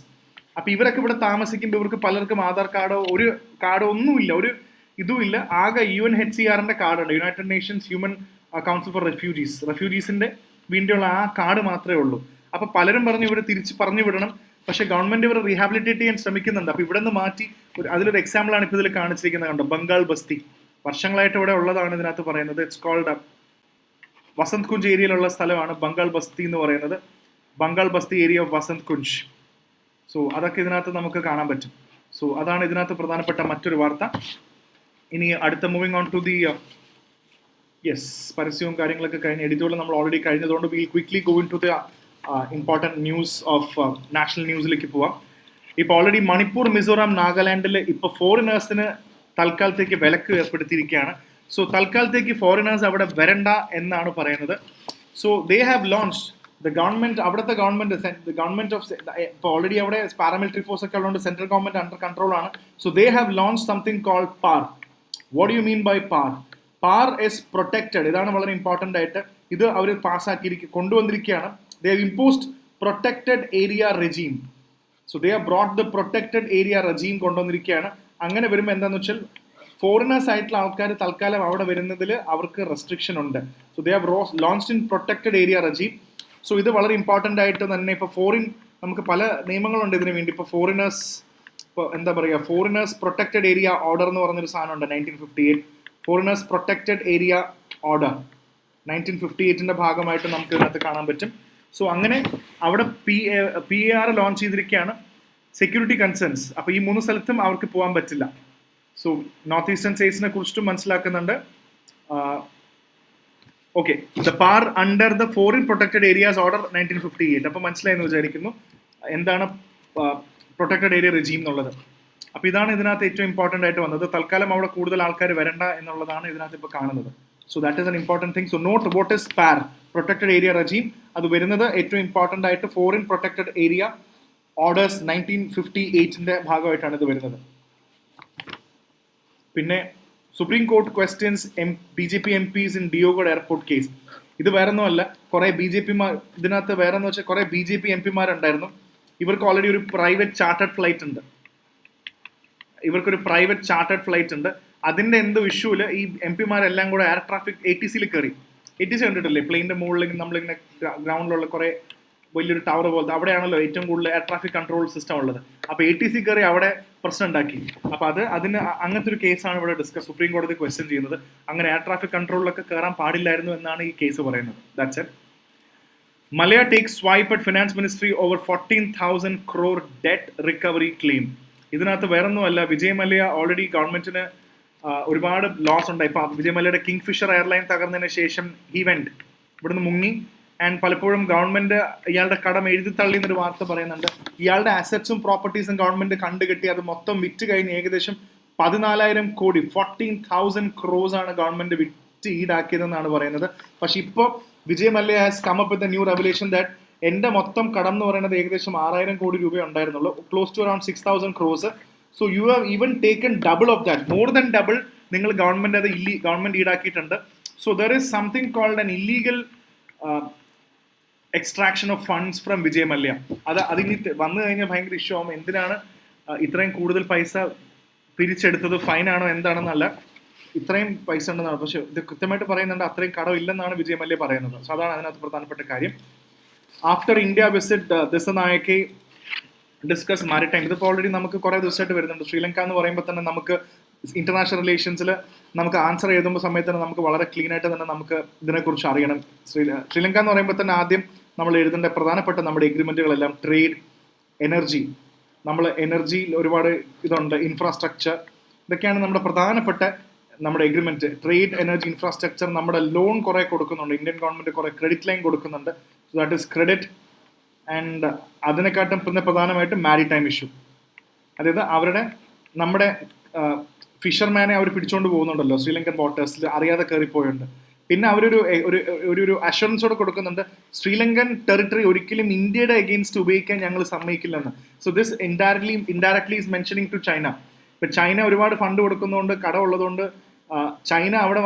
അപ്പൊ ഇവരൊക്കെ ഇവിടെ താമസിക്കുമ്പോൾ ഇവർക്ക് പലർക്കും ആധാർ കാർഡോ ഒരു കാർഡോ ഒന്നുമില്ല, ഒരു ഇതുമില്ല. ആകെ UNHCRന്റെ കാർഡുണ്ട്, united nations human council for റെഫ്യൂജീസിന്റെ വേണ്ടിയുള്ള ആ കാർഡ് മാത്രമേ ഉള്ളൂ. അപ്പൊ പലരും പറഞ്ഞു ഇവരെ തിരിച്ച് പറഞ്ഞു വിടണം, പക്ഷെ ഗവൺമെന്റ് ഇവരെ റീഹാബിലിറ്റേറ്റ് ചെയ്യാൻ ശ്രമിക്കുന്നുണ്ട്. അപ്പൊ ഇവിടെ നിന്ന് മാറ്റി അതിലൊരു എക്സാമ്പിൾ ആണ് ഇപ്പൊ ഇതിൽ കാണിച്ചിരിക്കുന്നത്. കണ്ടോ, ബംഗാൾ ബസ്തി വർഷങ്ങളായിട്ട് ഇവിടെ ഉള്ളതാണ് ഇതിനകത്ത് പറയുന്നത്. ഇറ്റ്സ് കോൾഡ് വസന്ത് കുഞ്ച് ഏരിയയിലുള്ള സ്ഥലമാണ് ബംഗാൾ ബസ്തി എന്ന് പറയുന്നത്. Bengal Basti area of Vasant Kunj. So അതൊക്കെ ഇതിനകത്ത് നമുക്ക് കാണാൻ പറ്റും. സോ അതാണ് ഇതിനകത്ത് പ്രധാനപ്പെട്ട മറ്റൊരു വാർത്ത. ഇനി അടുത്ത മൂവിങ് ഓൺ ടു ദി പരസ്യവും കാര്യങ്ങളൊക്കെ കഴിഞ്ഞ് എഡിറ്റോറിയൽ നമ്മൾ ഓൾറെഡി കഴിഞ്ഞതുകൊണ്ട് will quickly go into the important news of national ന്യൂസിലേക്ക് പോവാം. ഇപ്പോൾ ഓൾറെഡി മണിപ്പൂർ, മിസോറാം, നാഗാലാൻഡിൽ ഇപ്പോൾ ഫോറിനേഴ്സിന് തൽക്കാലത്തേക്ക് വിലക്ക് ഏർപ്പെടുത്തിയിരിക്കുകയാണ്. സോ തൽക്കാലത്തേക്ക് ഫോറിനേഴ്സ് അവിടെ വരണ്ട എന്നാണ് പറയുന്നത്. So they have launch the government, അവിടുത്തെ ഗവൺമെന്റ് ഓഫ് ഇപ്പോൾ ഓൾറെഡി അവിടെ പാരാമിലിറ്ററി ഫോഴ്സ് ഒക്കെ ഉള്ളതുകൊണ്ട് സെൻട്രൽ ഗവൺമെന്റ് അണ്ടർ കൺട്രോൾ ആണ്. So they have launch something called PAR. What do you mean by PAR? PAR is protected. ഇതാണ് വളരെ ഇമ്പോർട്ടൻ്റ് ആയിട്ട് ഇത് അവർ കൊണ്ടുവന്നിരിക്കുകയാണ്. They have imposed protected area regime. So they have brought the protected area regime കൊണ്ടുവന്നിരിക്കുകയാണ്. അങ്ങനെ വരുമ്പോൾ എന്താണെന്ന് വെച്ചാൽ ഫോറിനേഴ്സ് ആയിട്ടുള്ള ആൾക്കാർ തൽക്കാലം അവിടെ വരുന്നതിൽ അവർക്ക് റെസ്ട്രിക്ഷൻ ഉണ്ട്. So they have launched in protected area regime. So ഇത് വളരെ ഇമ്പോർട്ടൻ്റ് ആയിട്ട് തന്നെ ഇപ്പോൾ നമുക്ക് പല നിയമങ്ങളുണ്ട് ഇതിനു വേണ്ടി. ഇപ്പോൾ ഫോറിനേഴ്സ്, ഇപ്പോൾ എന്താ പറയുക, ഫോറിനേഴ്സ് പ്രൊട്ടക്റ്റഡ് ഏരിയ ഓർഡർ എന്ന് പറഞ്ഞൊരു സാധനമുണ്ട് 1958. ഫോറിനേഴ്സ് പ്രൊട്ടക്റ്റഡ് ഏരിയ ഓർഡർ 1958ന്റെ ഭാഗമായിട്ട് നമുക്ക് ഇതിനകത്ത് കാണാൻ പറ്റും. സോ അങ്ങനെ അവിടെ PAR ലോഞ്ച് ചെയ്തിരിക്കുകയാണ്. Security concerns. അപ്പോൾ ഈ 3 സ്ഥലത്തും അവർക്ക് പോകാൻ പറ്റില്ല. സോ നോർത്ത് ഈസ്റ്റേൺ സ്റ്റേറ്റ്സിനെ കുറിച്ചിട്ടും മനസ്സിലാക്കുന്നുണ്ട്. Okay, the power under the foreign protected areas order 1958. അപ്പോൾ മനസ്സിലായെന്ന് വിചാരിക്കുന്നു എന്താണ് പ്രൊട്ടക്റ്റഡ് ഏരിയ റെജീം എന്നുള്ളത്. അപ്പോൾ ഇതാണ് ഇതിനകത്ത് ഏറ്റവും ഇമ്പോർട്ടൻ്റ് ആയിട്ട് വന്നത്. തൽക്കാലം അവിടെ കൂടുതൽ ആൾക്കാർ വരണ്ട എന്നുള്ളതാണ് ഇതിനകത്ത് ഇപ്പോൾ കാണുന്നത്. So that is an important thing. So note what is par protected area regime. അത് വരുന്നത് ഏറ്റവും ഇമ്പോർട്ടൻ്റ് ആയിട്ട് ഫോറിൻ പ്രൊട്ടക്റ്റഡ് ഏരിയ ഓർഡേഴ്സ് 1958 ഭാഗമായിട്ടാണ് ഇത് വരുന്നത്. പിന്നെ supreme court questions BJP MPs in ഡിയോഗഡ് എയർപോർട്ട് കേസ്. ഇത് വേറൊന്നുമല്ല, കുറേ BJP ഇതിനകത്ത് വേറെന്ന് വെച്ചാൽ കുറേ BJP MPമാരുണ്ടായിരുന്നു. ഇവർക്ക് ഓൾറെഡി ഒരു പ്രൈവറ്റ് ചാർട്ടേഡ് ഫ്ലൈറ്റ് ഉണ്ട്. അതിൻ്റെ എന്തോ ഇഷ്യൂല് ഈ MPമാരെല്ലാം കൂടെ എയർ ട്രാഫിക് ATCയിൽ കയറി. ATC കണ്ടിട്ടില്ലേ, പ്ലെയിൻ്റെ മുകളിൽ നമ്മളിങ്ങനെ ഗ്രൗണ്ടിലുള്ള കുറേ വലിയൊരു ടവർ പോലത്തെ, അവിടെയാണല്ലോ ഏറ്റവും കൂടുതൽ എയർ ട്രാഫിക് കൺട്രോൾ സിസ്റ്റം ഉള്ളത്. അപ്പോൾ ATC കയറി അവിടെ പ്രശ്നം ഉണ്ടാക്കി. അപ്പോൾ അതിന് അങ്ങനത്തെ ഒരു കേസാണ് ഇവിടെ സുപ്രീം കോടതി ക്വസ്റ്റ്യൻ ചെയ്യുന്നത്. അങ്ങനെ എയർ ട്രാഫിക് കൺട്രോളിലൊക്കെ കയറാൻ പാടില്ലായിരുന്നു എന്നാണ് ഈ കേസ് പറയുന്നത്. That's it. Malaya takes swipe at finance ministry over 14,000 crore debt recovery claim. ഇതിനകത്ത് വേറൊന്നുമല്ല, വിജയ് മല്യ ഓൾറെഡി ഗവൺമെന്റിന് ഒരുപാട് ലോസ് ഉണ്ടായി. ഇപ്പം വിജയ് മല്യയുടെ കിങ് ഫിഷർ എയർലൈൻ തകർന്നതിന് ശേഷം ഇവിടുന്ന് മുങ്ങി. ആൻഡ് പലപ്പോഴും ഗവൺമെന്റ് ഇയാളുടെ കടം എഴുതി തള്ളി എന്നൊരു വാർത്ത പറയുന്നുണ്ട്. ഇയാളുടെ അസറ്റ്സും പ്രോപ്പർട്ടീസും ഗവൺമെന്റ് കണ്ടുകെട്ടി അത് മൊത്തം വിറ്റ് കഴിഞ്ഞ് ഏകദേശം 14,000 കോടി 14,000 crores ആണ് ഗവൺമെന്റ് വിറ്റ് ഈടാക്കിയതെന്നാണ് പറയുന്നത്. പക്ഷെ ഇപ്പോൾ Vijay Mallya has come up with a new revelation that എന്റെ മൊത്തം കടം എന്ന് പറയുന്നത് ഏകദേശം 6,000 കോടി രൂപ ഉണ്ടായിരുന്നുള്ളൂ, close to around 6,000 crores. So you have even taken double of that, more than double നിങ്ങൾ ഗവൺമെന്റ് ഈടാക്കിയിട്ടുണ്ട്. So there is something called an illegal extraction of funds from Vijay Mallya. അതിനി വന്നു കഴിഞ്ഞാൽ ഭയങ്കര ഇഷ്യൂ ആവും. എന്തിനാണ് ഇത്രയും കൂടുതൽ പൈസ പിരിച്ചെടുത്തത്, ഫൈനാണോ എന്താണെന്നല്ല, ഇത്രയും പൈസ ഉണ്ടെന്നാണ്. പക്ഷെ ഇത് കൃത്യമായിട്ട് പറയുന്നുണ്ട് അത്രയും കടം ഇല്ലെന്നാണ് വിജയ് മല്യ പറയുന്നത്. സോ അതാണ് അതിനകത്ത് പ്രധാനപ്പെട്ട കാര്യം. After India visit Dissanayake discuss maritime. ഇതിപ്പോൾ ഓൾറെഡി നമുക്ക് കുറേ ദിവസമായിട്ട് വരുന്നുണ്ട്. ശ്രീലങ്ക എന്ന് പറയുമ്പോൾ തന്നെ നമുക്ക് ഇന്റർനാഷണൽ റിലേഷൻസിൽ നമുക്ക് ആൻസർ എഴുതുമ്പോൾ സമയത്ത് തന്നെ നമുക്ക് വളരെ ക്ലീൻ ആയിട്ട് തന്നെ നമുക്ക് ഇതിനെക്കുറിച്ച് അറിയണം. ശ്രീലങ്ക എന്ന് പറയുമ്പോൾ തന്നെ ആദ്യം നമ്മൾ എഴുതേണ്ട പ്രധാനപ്പെട്ട നമ്മുടെ എഗ്രിമെന്റുകളെല്ലാം ട്രേഡ്, എനർജി, നമ്മൾ എനർജിയിൽ ഒരുപാട് ഇതുണ്ട്, ഇൻഫ്രാസ്ട്രക്ചർ, ഇതൊക്കെയാണ് നമ്മുടെ പ്രധാനപ്പെട്ട നമ്മുടെ എഗ്രിമെന്റ്. Trade, energy, infrastructure. നമ്മുടെ ലോൺ കുറേ കൊടുക്കുന്നുണ്ട്, ഇന്ത്യൻ ഗവൺമെന്റ് കുറേ ക്രെഡിറ്റ് ലൈൻ കൊടുക്കുന്നുണ്ട്. So that is credit. And അതിനെക്കാട്ടും പിന്നെ പ്രധാനമായിട്ടും മാരിടൈം ഇഷ്യൂ, അതായത് നമ്മുടെ ഫിഷർമാനെ അവർ പിടിച്ചുകൊണ്ട് പോകുന്നുണ്ടല്ലോ ശ്രീലങ്കൻ വാട്ടേഴ്സിൽ, അറിയാതെ കയറിപ്പോയുണ്ട്. പിന്നെ അവരൊരു അഷുറൻസോടെ കൊടുക്കുന്നുണ്ട്, ശ്രീലങ്കൻ ടെറിട്ടറി ഒരിക്കലും ഇന്ത്യയുടെ അഗെയിൻസ്റ്റ് ഉപയോഗിക്കാൻ ഞങ്ങൾ സമ്മതിക്കില്ലെന്ന്. So this indirectly is mentioning to China. ഇപ്പം ചൈന ഒരുപാട് ഫണ്ട് കൊടുക്കുന്നതുകൊണ്ട്, കടമുള്ളതുകൊണ്ട് ചൈന അവിടെ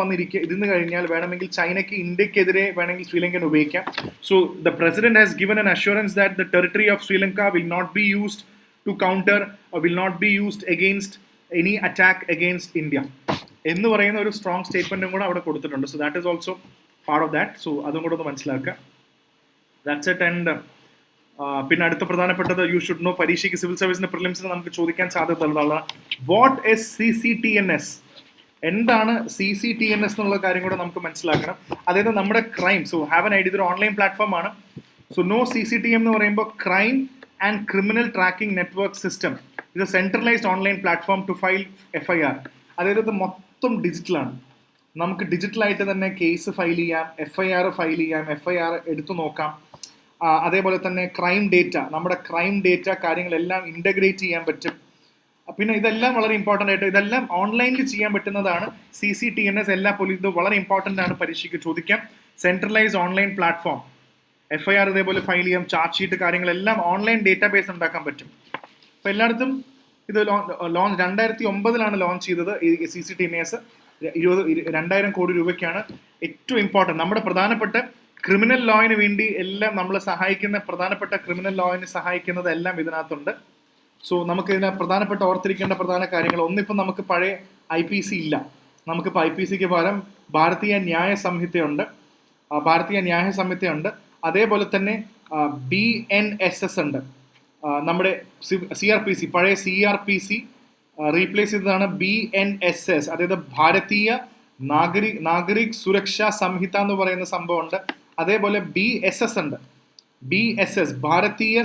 ഇരുന്ന് കഴിഞ്ഞാൽ വേണമെങ്കിൽ ചൈനയ്ക്ക് ഇന്ത്യക്കെതിരെ വേണമെങ്കിൽ ശ്രീലങ്കൻ ഉപയോഗിക്കാം. So the president has given an assurance that the territory of Sri Lanka will not be used to counter or will not be used against any attack against India എന്ന് പറയുന്ന ഒരു സ്ട്രോങ് സ്റ്റേറ്റ്മെന്റും കൂടെ അവിടെ കൊടുത്തിട്ടുണ്ട്. So that is also part of that. So അതും കൂടെ ഒന്ന് മനസ്സിലാക്കുക. That's it. ആൻഡ് പിന്നെ അടുത്ത പ്രധാനപ്പെട്ടത് യു ഷുഡ് നോ, പരീക്ഷയ്ക്ക് സിവിൽ സർവീസിന്റെ പ്രിലിംസിന് നമുക്ക് ചോദിക്കാൻ സാധ്യതയുള്ളതാണ്. What is CCTNS? എന്താണ് CCTNS എന്നുള്ള കാര്യം കൂടെ നമുക്ക് മനസ്സിലാക്കണം. അതായത് നമ്മുടെ crime, so have an idea, ഇതൊരു ഓൺലൈൻ പ്ലാറ്റ്ഫോം ആണ്. സോ നോ CCTM എന്ന് പറയുമ്പോൾ crime and criminal tracking network system. ഇത് centralised online platform to file FIR. അതായത് ഇത് മൊത്തം ഡിജിറ്റലാണ്. നമുക്ക് ഡിജിറ്റലായിട്ട് തന്നെ കേസ് ഫയൽ ചെയ്യാം, FIR ഫയൽ ചെയ്യാം, FIR എടുത്തു നോക്കാം. അതേപോലെ തന്നെ ക്രൈം ഡേറ്റ, നമ്മുടെ ക്രൈം ഡേറ്റ കാര്യങ്ങളെല്ലാം ഇൻ്റഗ്രേറ്റ് ചെയ്യാൻ പറ്റും. പിന്നെ ഇതെല്ലാം വളരെ ഇമ്പോർട്ടൻ്റ് ആയിട്ട് ഇതെല്ലാം ഓൺലൈനിൽ ചെയ്യാൻ പറ്റുന്നതാണ്. CCTNS എല്ലാ പോലീസും വളരെ ഇമ്പോർട്ടൻ്റ് ആണ്, പരീക്ഷയ്ക്ക് ചോദിക്കാം. സെൻട്രലൈസ്ഡ് ഓൺലൈൻ പ്ലാറ്റ്ഫോം, FIR ഇതേപോലെ ഫയൽ ചെയ്യാം, ചാർജ് ഷീറ്റ് കാര്യങ്ങളെല്ലാം ഓൺലൈൻ ഡേറ്റാബേസ് ഉണ്ടാക്കാൻ പറ്റും. അപ്പോൾ എല്ലായിടത്തും ഇത് ലോഞ്ച് 2009 ലോഞ്ച് ചെയ്തത്. ഈ CCTNS 2,000 കോടി രൂപയ്ക്കാണ്. ഏറ്റവും ഇമ്പോർട്ടൻ്റ് നമ്മുടെ പ്രധാനപ്പെട്ട ക്രിമിനൽ ലോയിന് വേണ്ടി എല്ലാം നമ്മളെ സഹായിക്കുന്ന, പ്രധാനപ്പെട്ട ക്രിമിനൽ ലോയിനെ സഹായിക്കുന്നത് എല്ലാം ഇതിനകത്തുണ്ട്. സോ നമുക്ക് ഇതിനെ പ്രധാനപ്പെട്ട ഓർത്തിരിക്കേണ്ട പ്രധാന കാര്യങ്ങൾ, ഒന്നിപ്പം നമുക്ക് പഴയ IPC ഇല്ല. നമുക്കിപ്പോൾ IPCക്ക് പകരം ഭാരതീയ ന്യായ സംഹിതയുണ്ട്. അതേപോലെ തന്നെ BNSS ഉണ്ട്. നമ്മുടെ CRPC, പഴയ CRPC റീപ്ലേസ് ചെയ്തതാണ് BNSS. അതായത് ഭാരതീയ നാഗരിക് സുരക്ഷാ സംഹിത എന്ന് പറയുന്ന സംഭവമുണ്ട്. അതേപോലെ BSS ഉണ്ട്. BSS ഭാരതീയ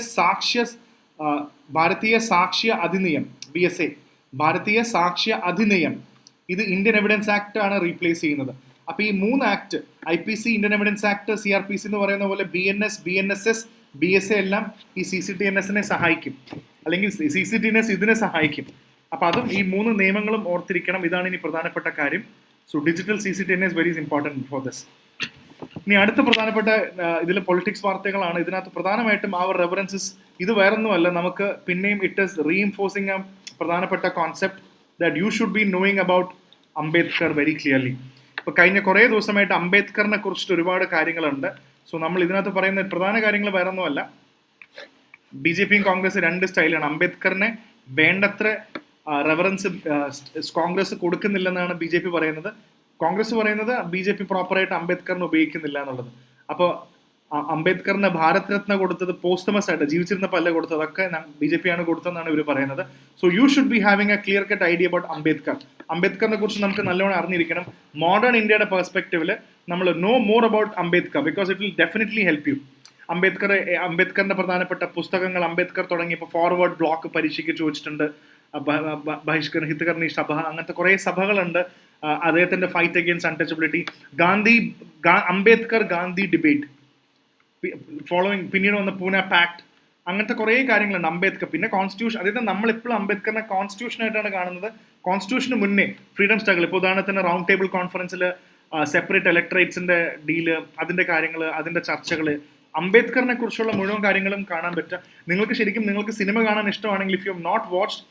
സാക്ഷ്യ അധിനിയം, BSA ഭാരതീയ സാക്ഷ്യ അധിനിയം. ഇത് ഇന്ത്യൻ എവിഡൻസ് ആക്ട് ആണ് റീപ്ലേസ് ചെയ്യുന്നത്. അപ്പോൾ ഈ 3 act, IPC, Indian evidence act, CRPC എന്ന് പറയുന്ന പോലെ BNS, BNSS, BSA എല്ലാം ഈ CCTNSനെ സഹായിക്കും, അല്ലെങ്കിൽ CCTNS ഇതിനെ സഹായിക്കും. അപ്പോൾ അതും ഈ 3 നിയമങ്ങളും ഓർത്തിരിക്കണം. ഇതാണ് ഇനി പ്രധാനപ്പെട്ട കാര്യം. So digital CCTNS very important for this. ഇനി അടുത്ത പ്രധാനപ്പെട്ട ഇതിൽ പൊളിറ്റിക്സ് വാർത്തകളാണ്. ഇതിനകത്ത് പ്രധാനമായിട്ടും അവർ റെഫറൻസസ് ഇത് വേറൊന്നുമല്ല, നമുക്ക് പിന്നെയും ഇറ്റ് ഈസ് റീഇൻഫോഴ്സിങ് പ്രധാനപ്പെട്ട concept that you should be knowing about Ambedkar very clearly. ഇപ്പോൾ കഴിഞ്ഞ കുറേ ദിവസമായിട്ട് അംബേദ്കറിനെ കുറിച്ചിട്ട് ഒരുപാട് കാര്യങ്ങളുണ്ട്. സോ നമ്മൾ ഇതിനകത്ത് പറയുന്ന പ്രധാന കാര്യങ്ങൾ വേറൊന്നുമല്ല, BJPയും കോൺഗ്രസ് 2 സ്റ്റൈലാണ്. അംബേദ്കറിനെ വേണ്ടത്ര റെഫറൻസ് കോൺഗ്രസ് കൊടുക്കുന്നില്ലെന്നാണ് BJP പറയുന്നത്. കോൺഗ്രസ് പറയുന്നത് BJP പ്രോപ്പറായിട്ട് അംബേദ്കറിനെ ഉപയോഗിക്കുന്നില്ല എന്നുള്ളത്. അപ്പോൾ അംബേദ്കറിന് ഭാരത് രത്ന കൊടുത്തത് പോസ്റ്റമസ് ആയിട്ട്, ജീവിച്ചിരുന്നപ്പോൾ അല്ല കൊടുത്തത്, അതൊക്കെ BJP ആണ് കൊടുത്തതെന്നാണ് ഇവർ പറയുന്നത്. So you should be having a clear cut idea about Ambedkar. അംബേദ്കറിനെ കുറിച്ച് നമുക്ക് നല്ലോണം അറിഞ്ഞിരിക്കണം. മോഡേൺ ഇന്ത്യയുടെ പെർസ്പെക്റ്റീവിൽ നമ്മൾ know more about Ambedkar because it will definitely help you. അംബേദ്കറിന്റെ പ്രധാനപ്പെട്ട പുസ്തകങ്ങൾ, അംബേദ്കർ തുടങ്ങിയപ്പോൾ ഫോർവേഡ് ബ്ലോക്ക് പരീക്ഷയ്ക്ക് ചോദിച്ചിട്ടുണ്ട്, ബഹിഷ്കരണ ഹിതകർണി സഭ, അങ്ങനത്തെ കുറേ സഭകളുണ്ട്. അദ്ദേഹത്തിന്റെ fight against untouchability, Ambedkar Gandhi debate, following പിന്നീട് വന്ന പൂന പാക്ട്, അങ്ങനത്തെ കുറേ കാര്യങ്ങളുണ്ട്. അംബേദ്കർ പിന്നെ കോൺസ്റ്റിറ്റ്യൂഷൻ, അതായത് നമ്മളെപ്പോഴും അംബേദ്കറിനെ കോൺസ്റ്റിറ്റ്യൂഷനായിട്ടാണ് കാണുന്നത്. കോൺസ്റ്റിറ്റ്യൂഷന് മുന്നേ ഫ്രീഡം സ്ട്രഗിൾ, ഇപ്പോൾ ഉദാഹരണത്തിന് റൗണ്ട് ടേബിൾ കോൺഫറൻസിൽ സെപ്പറേറ്റ് ഇലക്ട്രേറ്റ്സിന്റെ ഡീല്, അതിന്റെ കാര്യങ്ങൾ, അതിന്റെ ചർച്ചകൾ, അംബേദ്കറിനെ കുറിച്ചുള്ള മുഴുവൻ കാര്യങ്ങളും കാണാൻ പറ്റുക. നിങ്ങൾക്ക് സിനിമ കാണാൻ ഇഷ്ടമാണെങ്കിൽ, if you have not watched,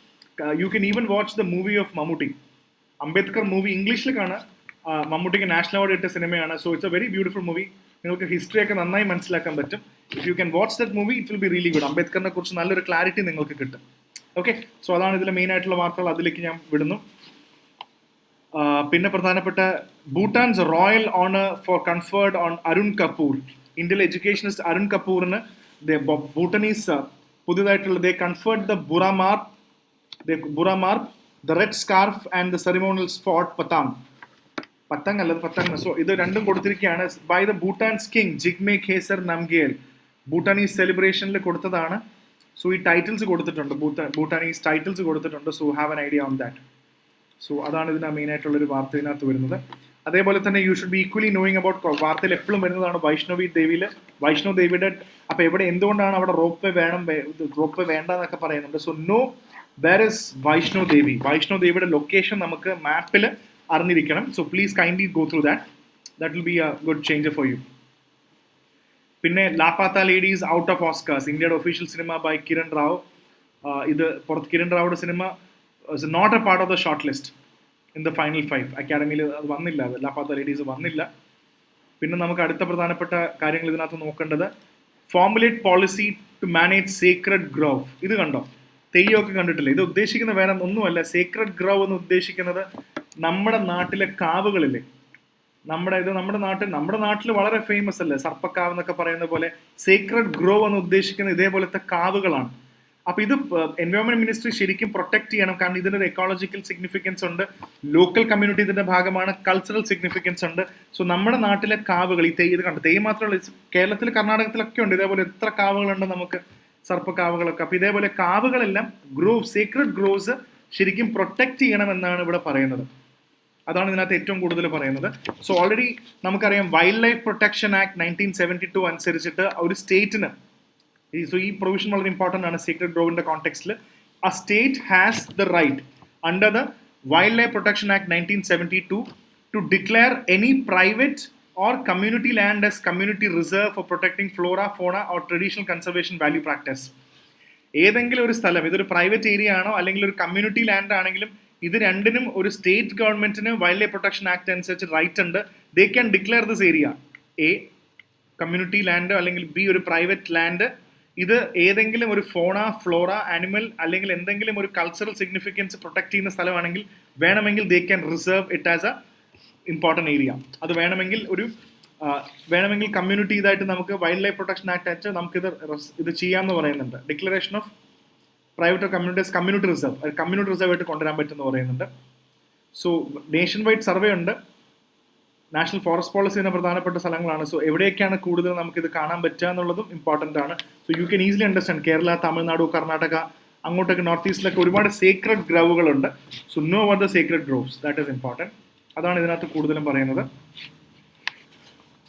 you can even watch the movie of Mammootty. Ambedkar movie ഇംഗ്ലീഷിൽ കാണാൻ, മമ്മൂട്ടിക്ക് നാഷണൽ അവാർഡ് കിട്ടിയ സിനിമയാണ്. So it's a very beautiful movie. നിങ്ങൾക്ക് ഹിസ്റ്ററി ഒക്കെ നന്നായി മനസ്സിലാക്കാൻ പറ്റും. If you can watch that movie it will be really good. അംബേദ്കറിനെ കുറിച്ച് നല്ലൊരു ക്ലാരിറ്റി നിങ്ങൾക്ക് കിട്ടും. ഓക്കെ, സോ അതാണ് ഇതിലെ മെയിൻ ആയിട്ടുള്ള വാർത്തകൾ. അതിലേക്ക് ഞാൻ വിടുന്നു. പിന്നെ പ്രധാനപ്പെട്ട Bhutan's royal honour for conferred on Arun Kapoor. ഇന്ത്യയിലെ എഡ്യൂക്കേഷനിസ്റ്റ് അരുൺ കപൂറിന് ഭൂട്ടനീസ് പുതിയതായിട്ടുള്ള conferred the Buramarp, the red scarf and the ceremonial sword Patang. So ഇത് രണ്ടും കൊടുത്തിരിക്കുകയാണ് by the Bhutan's king Jigme Khesar Namgyel. Bhutanese സെലിബ്രേഷനിൽ കൊടുത്തതാണ്. സോ ഈ ടൈറ്റിൽസ് കൊടുത്തിട്ടുണ്ട്, ഭൂട്ടാനീസ് ടൈറ്റിൽസ് കൊടുത്തിട്ടുണ്ട്. So have an idea on that. So അതാണ് ഇതിന് മെയിൻ ആയിട്ടുള്ളൊരു വാർത്ത ഇതിനകത്ത് വരുന്നത്. അതേപോലെ തന്നെ you should be equally knowing about, വാർത്തയിൽ എപ്പോഴും വരുന്നതാണ് വൈഷ്ണവ് ദേവിയുടെ. അപ്പോൾ എന്തുകൊണ്ടാണ് അവിടെ റോപ്പ് വേ വേണ്ട എന്നൊക്കെ പറയുന്നുണ്ട്. So know, where is Vaishno ദേവിയുടെ ലൊക്കേഷൻ നമുക്ക് മാപ്പിൽ അറിഞ്ഞിരിക്കണം. So please kindly go through that will be a good change for you. പിന്നെ Laapataa ladies out of Oscars, ഇന്ത്യയുടെ ഒഫീഷ്യൽ സിനിമ ബൈ കിരൺ റാവ്. ഇത് കിരൺ റാവുടെ സിനിമ is not a part of the shortlist in the final 5. അക്കാഡമിയിൽ അത് വന്നില്ല, അത് ലാപ്പാത്ത ലേഡീസ് വന്നില്ല. പിന്നെ നമുക്ക് അടുത്ത പ്രധാനപ്പെട്ട കാര്യങ്ങൾ ഇതിനകത്ത് നോക്കേണ്ടത്, formulate policy to manage sacred grove. ഇത് കണ്ടോ, തെയ്യമൊക്കെ കണ്ടിട്ടില്ല. ഇത് ഉദ്ദേശിക്കുന്ന വേറെ ഒന്നുമല്ല. സേക്രഡ് ഗ്രോവ് എന്ന് ഉദ്ദേശിക്കുന്നത് നമ്മുടെ നാട്ടിലെ കാവുകളില്ലേ, നമ്മുടെ നാട്ടിൽ വളരെ ഫേമസ് അല്ലേ സർപ്പക്കാവ് എന്നൊക്കെ പറയുന്ന പോലെ. സേക്രഡ് ഗ്രോവ് എന്ന് ഉദ്ദേശിക്കുന്ന ഇതേപോലത്തെ കാവുകളാണ്. അപ്പോൾ ഇത് എൻവയോൺമെന്റ് മിനിസ്ട്രി ശരിക്കും പ്രൊട്ടക്ട് ചെയ്യണം. കാരണം ഇതിനൊരു എക്കോളജിക്കൽ സിഗ്നിഫിക്കൻസ് ഉണ്ട്, ലോക്കൽ കമ്മ്യൂണിറ്റി ഇതിന്റെ ഭാഗമാണ്, കൾച്ചറൽ സിഗ്നിഫിക്കൻസ് ഉണ്ട്. സോ നമ്മുടെ നാട്ടിലെ കാവുകൾ, ഈ ഇത് കണ്ടു, തെയ്യം മാത്രമല്ല, കേരളത്തിൽ കർണാടകത്തിലൊക്കെ ഉണ്ട് ഇതേപോലെ എത്ര കാവുകളുണ്ട് നമുക്ക്, സർപ്പക്കാവുകളൊക്കെ. അപ്പോൾ ഇതേപോലെ കാവുകളെല്ലാം സേക്രഡ് ഗ്രോവ്സ് ശരിക്കും പ്രൊട്ടക്ട് ചെയ്യണമെന്നാണ് ഇവിടെ പറയുന്നത്. അതാണ് ഇതിനകത്ത് ഏറ്റവും കൂടുതൽ പറയുന്നത്. സോ ഓൾറെഡി നമുക്കറിയാം വൈൽഡ് ലൈഫ് പ്രൊട്ടക്ഷൻ ആക്ട് 1972 അനുസരിച്ചിട്ട് ഒരു സ്റ്റേറ്റിന്, സോ ഈ പ്രൊവിഷൻ വളരെ ഇമ്പോർട്ടൻ്റ് ആണ് secret ഗ്രോവിന്റെ കോണ്ടെക്സ്റ്റിൽ. A state has the right under the Wildlife Protection Act 1972 to declare any private or community land as community reserve for protecting flora, fauna or traditional conservation value practice. ഏതെങ്കിലും ഒരു സ്ഥലം, ഇതൊരു പ്രൈവറ്റ് ഏരിയ ആണോ അല്ലെങ്കിൽ ഒരു കമ്മ്യൂണിറ്റി ലാൻഡ് ആണെങ്കിലും, ഇത് രണ്ടിനും ഒരു സ്റ്റേറ്റ് ഗവൺമെന്റിന് വൈൽഡ് ലൈഫ് പ്രൊട്ടക്ഷൻ ആക്ട് അനുസരിച്ച് റൈറ്റ് ഉണ്ട്. They can declare this area A community land അല്ലെങ്കിൽ ബി ഒരു പ്രൈവറ്റ് ലാൻഡ്. ഇത് ഏതെങ്കിലും ഒരു ഫോണ, ഫ്ലോറ, ആനിമൽ അല്ലെങ്കിൽ എന്തെങ്കിലും ഒരു കൾച്ചറൽ സിഗ്നിഫിക്കൻസ് പ്രൊട്ടക്ട് ചെയ്യുന്ന സ്ഥലമാണെങ്കിൽ വേണമെങ്കിൽ they can reserve it as A important area. അത് വേണമെങ്കിൽ കമ്മ്യൂണിറ്റി ഇതായിട്ട് നമുക്ക് വൈൽഡ് ലൈഫ് പ്രൊട്ടക്ഷൻ ആക്ട് വെച്ച് നമുക്കിത് ചെയ്യാമെന്ന് പറയുന്നുണ്ട്. Declaration of private or community reserve ആയിട്ട് കൊണ്ടുവരാൻ പറ്റുമെന്ന് പറയുന്നുണ്ട്. സോ നേഷൻ വൈഡ് സർവേ ഉണ്ട്. നാഷണൽ ഫോറസ്റ്റ് പോളിസി എന്ന പ്രധാനപ്പെട്ട സ്ഥലങ്ങളാണ്. സോ എവിടെയൊക്കെയാണ് കൂടുതൽ നമുക്കിത് കാണാൻ പറ്റുക എന്നുള്ളതും ഇമ്പോർട്ടൻ്റ് ആണ്. So you can easily understand Kerala, Tamil Nadu, Karnataka, അങ്ങോട്ടൊക്കെ നോർത്ത് ഈസ്റ്റിലൊക്കെ ഒരുപാട് സേക്രഡ് ഗ്രൗകളുണ്ട്. So know what the sacred groves, that is important. അതാണ് ഇതിനകത്ത് കൂടുതലും പറയുന്നത്.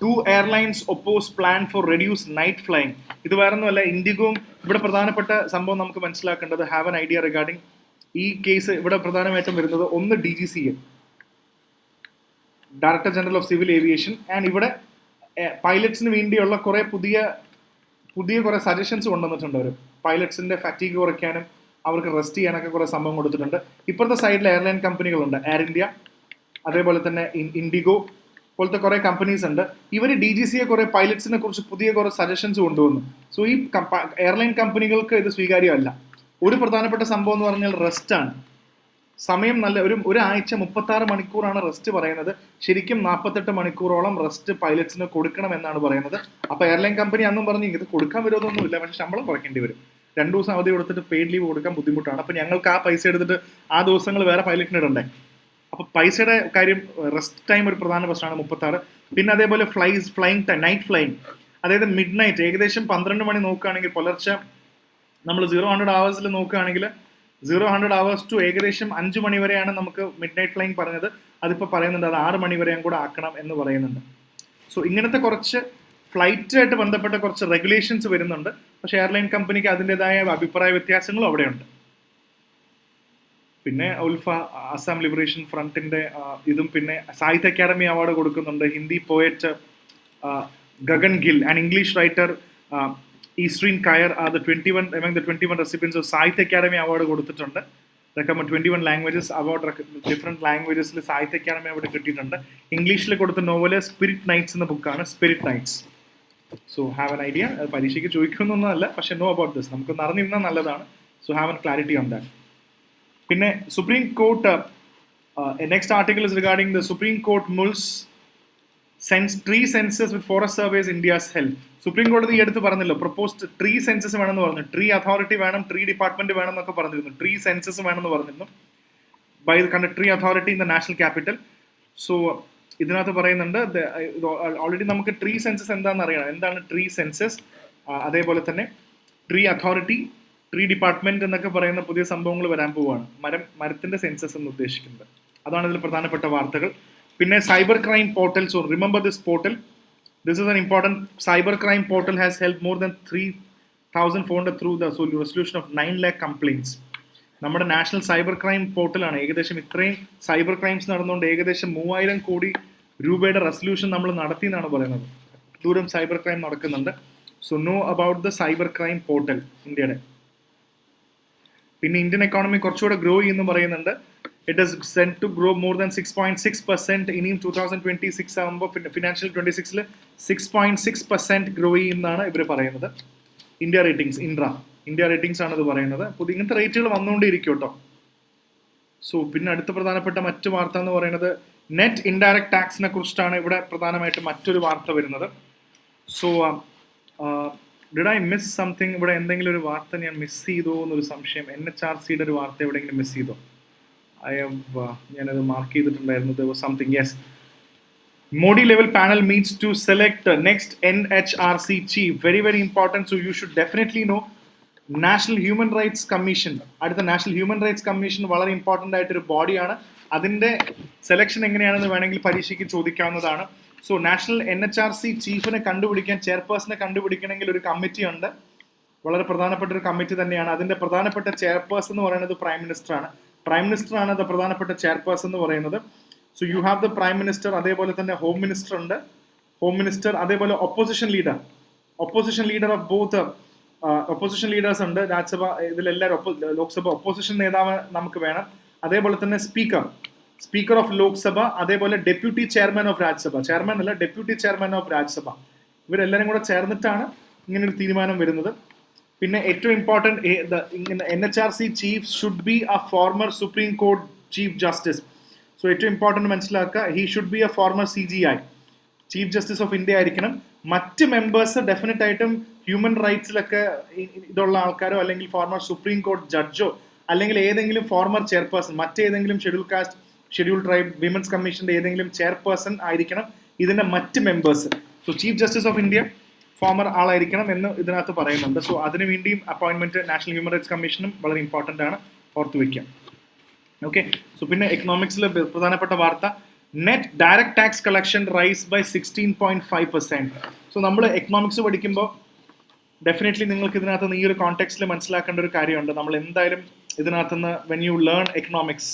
2 airlines oppose plan for reduced night flying. ഇത് വേറൊന്നുമല്ല, ഇൻഡിഗോയും ഇവിടെ പ്രധാനപ്പെട്ട സംഭവം നമുക്ക് മനസ്സിലാക്കേണ്ടത്, ഹാവ് എൻ ഐഡിയ റിഗാർഡിംഗ് ഈ കേസ്. ഇവിടെ പ്രധാനമായിട്ടും വരുന്നത് ഒന്ന് DGCA, director general of civil aviation, and ഇവിടെ പൈലറ്റ്സിന് വേണ്ടിയുള്ള കുറേ പുതിയ കുറേ സജഷൻസ് കൊണ്ടുവന്നിട്ടുണ്ട്. അവർ പൈലറ്റ്സിന്റെ ഫാറ്റീഗ് കുറയ്ക്കാനും അവർക്ക് റെസ്റ്റ് ചെയ്യാനൊക്കെ കുറേ സംഭവം കൊടുത്തിട്ടുണ്ട്. ഇപ്പോഴത്തെ സൈഡിൽ എയർലൈൻ കമ്പനികളുണ്ട്, എയർ ഇന്ത്യ, അതേപോലെ തന്നെ ഇൻഡിഗോ പോലത്തെ കുറേ കമ്പനീസ് ഉണ്ട്. ഇവർ DGCA കുറേ പൈലറ്റ്സിനെ കുറിച്ച് പുതിയ കുറേ സജഷൻസ് കൊണ്ടുവന്നു. സോ ഈ എയർലൈൻ കമ്പനികൾക്ക് ഇത് സ്വീകാര്യമല്ല. ഒരു പ്രധാനപ്പെട്ട സംഭവം എന്ന് പറഞ്ഞാൽ റെസ്റ്റ് ആണ്. സമയം നല്ല ഒരാഴ്ച 36 മണിക്കൂറാണ് റെസ്റ്റ് പറയുന്നത്. ശരിക്കും 48 മണിക്കൂറോളം റെസ്റ്റ് പൈലറ്റ്സിന് കൊടുക്കണം എന്നാണ് പറയുന്നത്. അപ്പോൾ എയർലൈൻ കമ്പനി അന്നും പറഞ്ഞ് ഇത് കൊടുക്കാൻ വിരോധമൊന്നുമില്ല, പക്ഷേ ശമ്പളം കുറയ്ക്കേണ്ടി വരും. 2 ദിവസം അവധി കൊടുത്തിട്ട് പെയ്ഡ് ലീവ് കൊടുക്കാൻ ബുദ്ധിമുട്ടാണ്. അപ്പോൾ ഞങ്ങൾക്ക് ആ പൈസ എടുത്തിട്ട് ആ ദിവസങ്ങൾ വേറെ പൈലറ്റിന് ഇടണ്ടേ. അപ്പോൾ പൈസയുടെ കാര്യം, റെസ്റ്റ് ടൈം ഒരു പ്രധാന പ്രശ്നമാണ് 36. പിന്നെ അതേപോലെ ഫ്ലൈയിങ് ടൈം, നൈറ്റ് ഫ്ലൈയിങ്, അതായത് മിഡ് നൈറ്റ് ഏകദേശം 12 മണി നോക്കുകയാണെങ്കിൽ, പുലർച്ചെ നമ്മൾ 0-100 hours നോക്കുകയാണെങ്കിൽ 0-100 hours ടു ഏകദേശം 5 മണി വരെയാണ് നമുക്ക് മിഡ് നൈറ്റ് ഫ്ലൈയിങ് പറഞ്ഞത്. അതിപ്പോൾ പറയുന്നുണ്ട് അത് 6 മണി വരെയും കൂടെ ആക്കണം എന്ന് പറയുന്നുണ്ട്. സോ ഇങ്ങനത്തെ കുറച്ച് ഫ്ലൈറ്റായിട്ട് ബന്ധപ്പെട്ട കുറച്ച് റെഗുലേഷൻസ് വരുന്നുണ്ട്. പക്ഷേ എയർലൈൻ കമ്പനിക്ക് അതിൻ്റെതായ അഭിപ്രായ വ്യത്യാസങ്ങളും അവിടെയുണ്ട്. പിന്നെ ഉൽഫ, അസം ലിബറേഷൻ ഫ്രണ്ടിന്റെ ഇതും, പിന്നെ സാഹിത്യ അക്കാദമി അവാർഡ് കൊടുക്കുന്നുണ്ട്. Hindi poet Gagan Gill and English writer Easterine Kire are the 21 recipients of Sahitya Akademi award കൊടുത്തിട്ടുണ്ട്. റെക്കമെൻഡ് 21 ലാംഗ്വേജസ് അവാർഡ്, ഡിഫറെൻറ്റ് ലാംഗ്വേജസിൽ സാഹിത്യ അക്കാദമി അവാർഡ് കിട്ടിയിട്ടുണ്ട്. ഇംഗ്ലീഷിൽ കൊടുത്ത നോവല് സ്പിരിറ്റ് നൈറ്റ്സ് എന്ന ബുക്കാണ്, spirit nights. So have an idea. പരീക്ഷയ്ക്ക് ചോദിക്കുന്നൊന്നുമല്ല, പക്ഷെ നോ അബൌട്ട് ദിസ്, നമുക്ക് അറിഞ്ഞിരുന്നാൽ നല്ലതാണ്. So have an clarity on that. പിന്നെ supreme court, next article is regarding the supreme court mulls tree census with forest surveys India's help. സുപ്രീം കോടതി ഈ അടുത്ത് പറഞ്ഞല്ലോ, പ്രപ്പോസ്ഡ് ട്രീ സെൻസസ് വേണമെന്ന് പറഞ്ഞു. ട്രീ അതോറിറ്റി വേണം, ട്രീ ഡിപ്പാർട്ട്മെന്റ് വേണം എന്നൊക്കെ പറഞ്ഞിരുന്നു. ട്രീ സെൻസസ് വേണമെന്ന് പറഞ്ഞിരുന്നു by tree authority in the national capital. So ഇതിനകത്ത് പറയുന്നുണ്ട്, ഓൾറെഡി നമുക്ക് ട്രീ സെൻസസ് എന്താണെന്ന് അറിയണം. എന്താണ് ട്രീ സെൻസസ്? അതേപോലെ തന്നെ ട്രീ അതോറിറ്റി, ട്രീ ഡിപ്പാർട്ട്മെന്റ് എന്നൊക്കെ പറയുന്ന പുതിയ സംഭവങ്ങൾ വരാൻ പോവുകയാണ്. മരത്തിന്റെ സെൻസസ് എന്ന് ഉദ്ദേശിക്കുന്നത്. അതാണ് ഇതിൽ പ്രധാനപ്പെട്ട വാർത്തകൾ. പിന്നെ cyber crime portal. So remember this portal. This is an important cyber crime portal has helped more than 3,400 through the resolution of 9 lakh complaints. നമ്മുടെ നാഷണൽ സൈബർ ക്രൈം പോർട്ടലാണ്. ഏകദേശം ഇത്രയും സൈബർ ക്രൈംസ് നടന്നുകൊണ്ട് ഏകദേശം 3,000 കോടി രൂപയുടെ റെസൊല്യൂഷൻ നമ്മൾ നടത്തി എന്നാണ് പറയുന്നത്. ദൂരം സൈബർ ക്രൈം നടക്കുന്നുണ്ട്. So know about the cyber crime portal ഇന്ത്യയുടെ. പിന്നെ ഇന്ത്യൻ എക്കോണമി കുറച്ചുകൂടെ ഗ്രോ ചെയ്യുന്നു പറയുന്നുണ്ട്. ഇറ്റ് ഈസ് സെന്റ് ടു ഗ്രോ മോർ ദാൻ 6.6%. ഇനിയും 2026 ആകുമ്പോൾ ഫിനാൻഷ്യൽ 26-ൽ 6.6% ഗ്രോ ചെയ്യുമെന്നാണ് ഇവർ പറയുന്നത്. ഇന്ത്യ റേറ്റിംഗ്സ് ആണ് ഇത് പറയുന്നത്. അപ്പോൾ ഇങ്ങനത്തെ റേറ്റുകൾ വന്നുകൊണ്ടിരിക്കും കേട്ടോ. സോ പിന്നെ അടുത്ത പ്രധാനപ്പെട്ട മറ്റു വാർത്ത എന്ന് പറയുന്നത് നെറ്റ് ഇൻഡയറക്ട് ടാക്സിനെ കുറിച്ചിട്ടാണ് ഇവിടെ പ്രധാനമായിട്ട് മറ്റൊരു വാർത്ത വരുന്നത്. So did I miss something? ഇവിടെ എന്തെങ്കിലും ഒരു വാർത്ത ഞാൻ മിസ് ചെയ്തോ എന്നൊരു സംശയം. NHRCയുടെ ഒരു വാർത്ത എവിടെയെങ്കിലും മിസ് ചെയ്തോ? ഞാനത് മാർക്ക് ചെയ്തിട്ടുണ്ടായിരുന്നു. There was something, yes. Modi level panel meets to select next NHRC chief. Very, very important. So you should definitely know National Human Rights Commission. അടുത്ത നാഷണൽ ഹ്യൂമൻ റൈറ്റ്സ് കമ്മീഷൻ വളരെ ഇമ്പോർട്ടൻ്റ് ആയിട്ടൊരു ബോഡിയാണ്. അതിൻ്റെ സെലക്ഷൻ എങ്ങനെയാണെന്ന് വേണമെങ്കിൽ പരീക്ഷയ്ക്ക് ചോദിക്കാവുന്നതാണ്. സോ നാഷണൽ NHRC ചീഫിനെ കണ്ടുപിടിക്കാൻ, ചെയർപേഴ്സണെ കണ്ടുപിടിക്കണമെങ്കിൽ ഒരു കമ്മിറ്റി ഉണ്ട്. വളരെ പ്രധാനപ്പെട്ട ഒരു കമ്മിറ്റി തന്നെയാണ്. അതിൻ്റെ പ്രധാനപ്പെട്ട ചെയർപേഴ്സൺ എന്ന് പറയുന്നത് പ്രൈം മിനിസ്റ്ററാണ്. പ്രൈം മിനിസ്റ്ററാണ് അത് പ്രധാനപ്പെട്ട ചെയർപേഴ്സൺ എന്ന് പറയുന്നത്. So you have the prime minister, അതേപോലെ തന്നെ ഹോം മിനിസ്റ്റർ ഉണ്ട്. ഹോം മിനിസ്റ്റർ, അതേപോലെ opposition leader of both opposition leaders ഉണ്ട്. രാജ്യസഭ ഇതിലെല്ലാവരും, ലോക്സഭ ഒപ്പോസിഷൻ നേതാവ് നമുക്ക് വേണം. അതേപോലെ തന്നെ സ്പീക്കർ ഓഫ് ലോക്സഭ, അതേപോലെ deputy chairman of Rajya Sabha, chairman അല്ല ഡെപ്യൂട്ടി ചെയർമാൻ ഓഫ് രാജ്യസഭ. ഇവരെല്ലാവരും കൂടെ ചേർന്നിട്ടാണ് ഇങ്ങനൊരു തീരുമാനം വരുന്നത്. പിന്നെ ഏറ്റവും important, NHRC chief should be A former supreme court chief justice. So ഏറ്റവും ഇമ്പോർട്ടൻറ്റ് മനസ്സിലാക്കുക, he should be A former CGI, chief justice of India ആയിരിക്കണം. മറ്റ് മെമ്പേഴ്സ് ഡെഫിനറ്റ് ആയിട്ടും ഹ്യൂമൻ റൈറ്റ്സിലൊക്കെ ഇതുള്ള ആൾക്കാരോ, അല്ലെങ്കിൽ ഫോർമർ സുപ്രീം കോർട്ട് ജഡ്ജോ, അല്ലെങ്കിൽ ഏതെങ്കിലും ഫോർമർ ചെയർപേഴ്സൺ, മറ്റേതെങ്കിലും schedule caste, schedule tribe, women's കമ്മീഷൻ്റെ ഏതെങ്കിലും ചെയർപേഴ്സൺ ആയിരിക്കണം ഇതിൻ്റെ മറ്റ് members. So chief justice of India former ആളായിരിക്കണം എന്ന് ഇതിനകത്ത് പറയുന്നുണ്ട്. സോ അതിനു വേണ്ടിയും അപ്പോയിൻമെൻറ്റ് നാഷണൽ ഹ്യൂമൻ റൈറ്റ്സ് കമ്മീഷനും വളരെ ഇമ്പോർട്ടൻ്റ് ആണ്, ഓർത്ത് വയ്ക്കാം. ഓക്കെ. സോ പിന്നെ എക്കണോമിക്സിലെ പ്രധാനപ്പെട്ട വാർത്ത, net direct tax collection rise by 16.5%. സോ നമ്മൾ എക്കണോമിക്സ് പഠിക്കുമ്പോൾ ഡെഫിനറ്റ്ലി നിങ്ങൾക്ക് ഇതിനകത്ത് നിന്ന് ഈ ഒരു കോണ്ടെക്സ്റ്റിൽ മനസ്സിലാക്കേണ്ട ഒരു കാര്യമുണ്ട്. നമ്മൾ എന്തായാലും ഇതിനകത്തുനിന്ന് വെൻ യു ലേൺ എക്കണോമിക്സ്,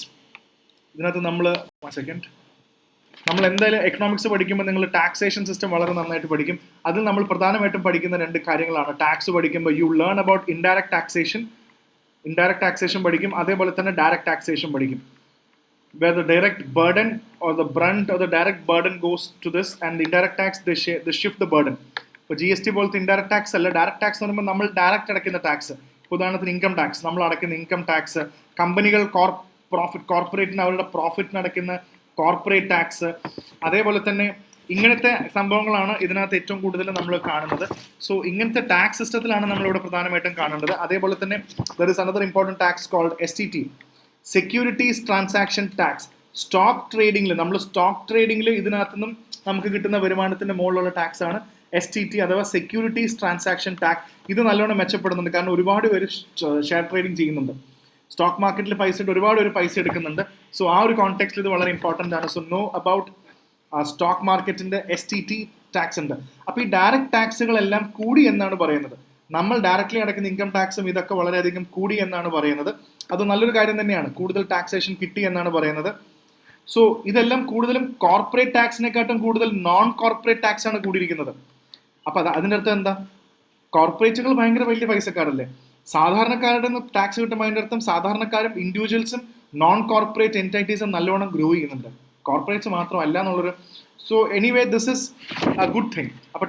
ഇതിനകത്ത് നമ്മൾ എന്തായാലും എക്കണോമിക്സ് പഠിക്കുമ്പോൾ നിങ്ങൾ ടാക്സേഷൻ സിസ്റ്റം വളരെ നന്നായിട്ട് പഠിക്കും. അതിൽ നമ്മൾ പ്രധാനമായിട്ടും പഠിക്കുന്ന രണ്ട് കാര്യങ്ങളാണ്. ടാക്സ് പഠിക്കുമ്പോൾ you learn about indirect taxation പഠിക്കും, അതേപോലെ തന്നെ ഡയറക്റ്റ് ടാക്സേഷൻ പഠിക്കും. Where the direct burden or the brunt or the direct burden goes to this, and the indirect tax they shift the burden. ഇപ്പോൾ GST പോലത്തെ ഇൻഡയറക്റ്റ് ടാക്സ് അല്ല. ഡയറക്റ്റ് ടാക്സ് എന്ന് പറയുമ്പോൾ നമ്മൾ ഡയറക്റ്റ് അടയ്ക്കുന്ന ടാക്സ്, ഉദാഹരണത്തിന് ഇൻകം ടാക്സ്, നമ്മൾ അടയ്ക്കുന്ന ഇൻകം ടാക്സ്, കമ്പനികൾ കോർപ്പറേറ്റിന് അവരുടെ പ്രോഫിറ്റിന് അടയ്ക്കുന്ന കോർപ്പറേറ്റ് ടാക്സ്, അതേപോലെ തന്നെ ഇങ്ങനത്തെ സംഭവങ്ങളാണ് ഇതിനകത്ത് ഏറ്റവും കൂടുതൽ നമ്മൾ കാണുന്നത്. സോ ഇങ്ങനത്തെ ടാക്സ് സിസ്റ്റത്തിലാണ് നമ്മളിവിടെ പ്രധാനമായിട്ടും കാണേണ്ടത്. അതേപോലെ തന്നെ there is another important tax called STT, securities transaction tax. Stock ട്രേഡിംഗിൽ ഇതിനകത്തു നിന്നും നമുക്ക് കിട്ടുന്ന വരുമാനത്തിന്റെ മുകളിലുള്ള ടാക്സ് ആണ് STT അഥവാ സെക്യൂരിറ്റീസ് ട്രാൻസാക്ഷൻ ടാക്സ്. ഇത് നല്ലോണം മെച്ചപ്പെടുന്നുണ്ട്, കാരണം ഒരുപാട് പേര് ഷെയർ ട്രേഡിംഗ് ചെയ്യുന്നുണ്ട്. സ്റ്റോക്ക് മാർക്കറ്റിൽ പൈസ ഇട്ട് ഒരുപാട് പേര് പൈസ എടുക്കുന്നുണ്ട്. സോ ആ ഒരു കോണ്ടെക്സ്റ്റിൽ ഇത് വളരെ ഇമ്പോർട്ടൻ്റ് ആണ്. സോ നോ അബൌട്ട് സ്റ്റോക്ക് മാർക്കറ്റിന്റെ STT ടാക്സ് ഉണ്ട്. അപ്പോൾ ഈ ഡയറക്റ്റ് ടാക്സുകളെല്ലാം കൂടി എന്നാണ് പറയുന്നത്. നമ്മൾ ഡയറക്റ്റ്ലി അടയ്ക്കുന്ന ഇൻകം ടാക്സും ഇതൊക്കെ വളരെയധികം കൂടി എന്നാണ് പറയുന്നത്. അത് നല്ലൊരു കാര്യം തന്നെയാണ്, കൂടുതൽ ടാക്സേഷൻ കിട്ടി എന്നാണ് പറയുന്നത്. സോ ഇതെല്ലാം കൂടുതലും കോർപ്പറേറ്റ് ടാക്സിനെക്കാട്ടും കൂടുതൽ നോൺ കോർപ്പറേറ്റ് ടാക്സ് ആണ് കൂടിയിരിക്കുന്നത്. അപ്പോൾ അതിൻ്റെ അർത്ഥം എന്താ? കോർപ്പറേറ്റുകൾ ഭയങ്കര വലിയ പൈസക്കാരല്ലേ, സാധാരണക്കാരുടെ ടാക്സ് കിട്ടുമ്പോൾ അതിൻ്റെ അർത്ഥം സാധാരണക്കാരും ഇൻഡിവിജ്വൽസും നോൺ കോർപ്പറേറ്റ് എൻറ്റൈറ്റീസും നല്ലോണം ഗ്രോ ചെയ്യുന്നുണ്ട്, കോർപ്പറേറ്റ്സ് മാത്രമല്ല എന്നുള്ളൊരു. So anyway this is A good thing. അപ്പോൾ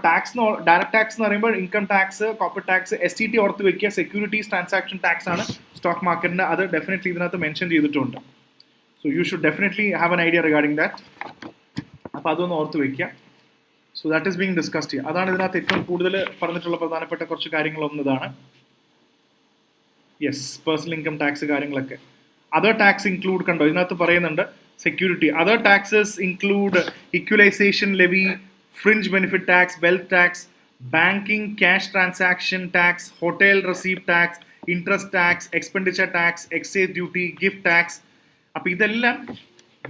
ഡയറക്റ്റ് ടാക്സ് എന്ന് പറയുമ്പോൾ income tax, corporate tax, STT ഓർത്ത് വെക്കുക. സെക്യൂരിറ്റീസ് ട്രാൻസാക്ഷൻ ടാക്സ് ആണ് സ്റ്റോക്ക് മാർക്കറ്റിൻ്റെ, അത് ഡെഫിനറ്റ്ലി ഇതിനകത്ത് മെൻഷൻ ചെയ്തിട്ടുണ്ട്. So you should definitely have an idea regarding that. അപ്പോൾ അതൊന്ന് ഓർത്ത് വെക്കുക. So that is being discussed ചെയ്യുക. അതാണ് ഇതിനകത്ത് ഏറ്റവും കൂടുതൽ പറഞ്ഞിട്ടുള്ള പ്രധാനപ്പെട്ട കുറച്ച് കാര്യങ്ങളൊന്നതാണ്. യെസ്, പേഴ്സണൽ ഇൻകം ടാക്സ് കാര്യങ്ങളൊക്കെ. അതർ ടാക്സ് ഇൻക്ലൂഡ് കണ്ടോ, ഇതിനകത്ത് പറയുന്നുണ്ട് security. Other taxes include equalisation levy, fringe benefit tax, wealth tax, banking cash transaction tax, hotel receipt tax, interest tax, expenditure tax, excise duty, gift tax. അപ്പോൾ ഇതെല്ലാം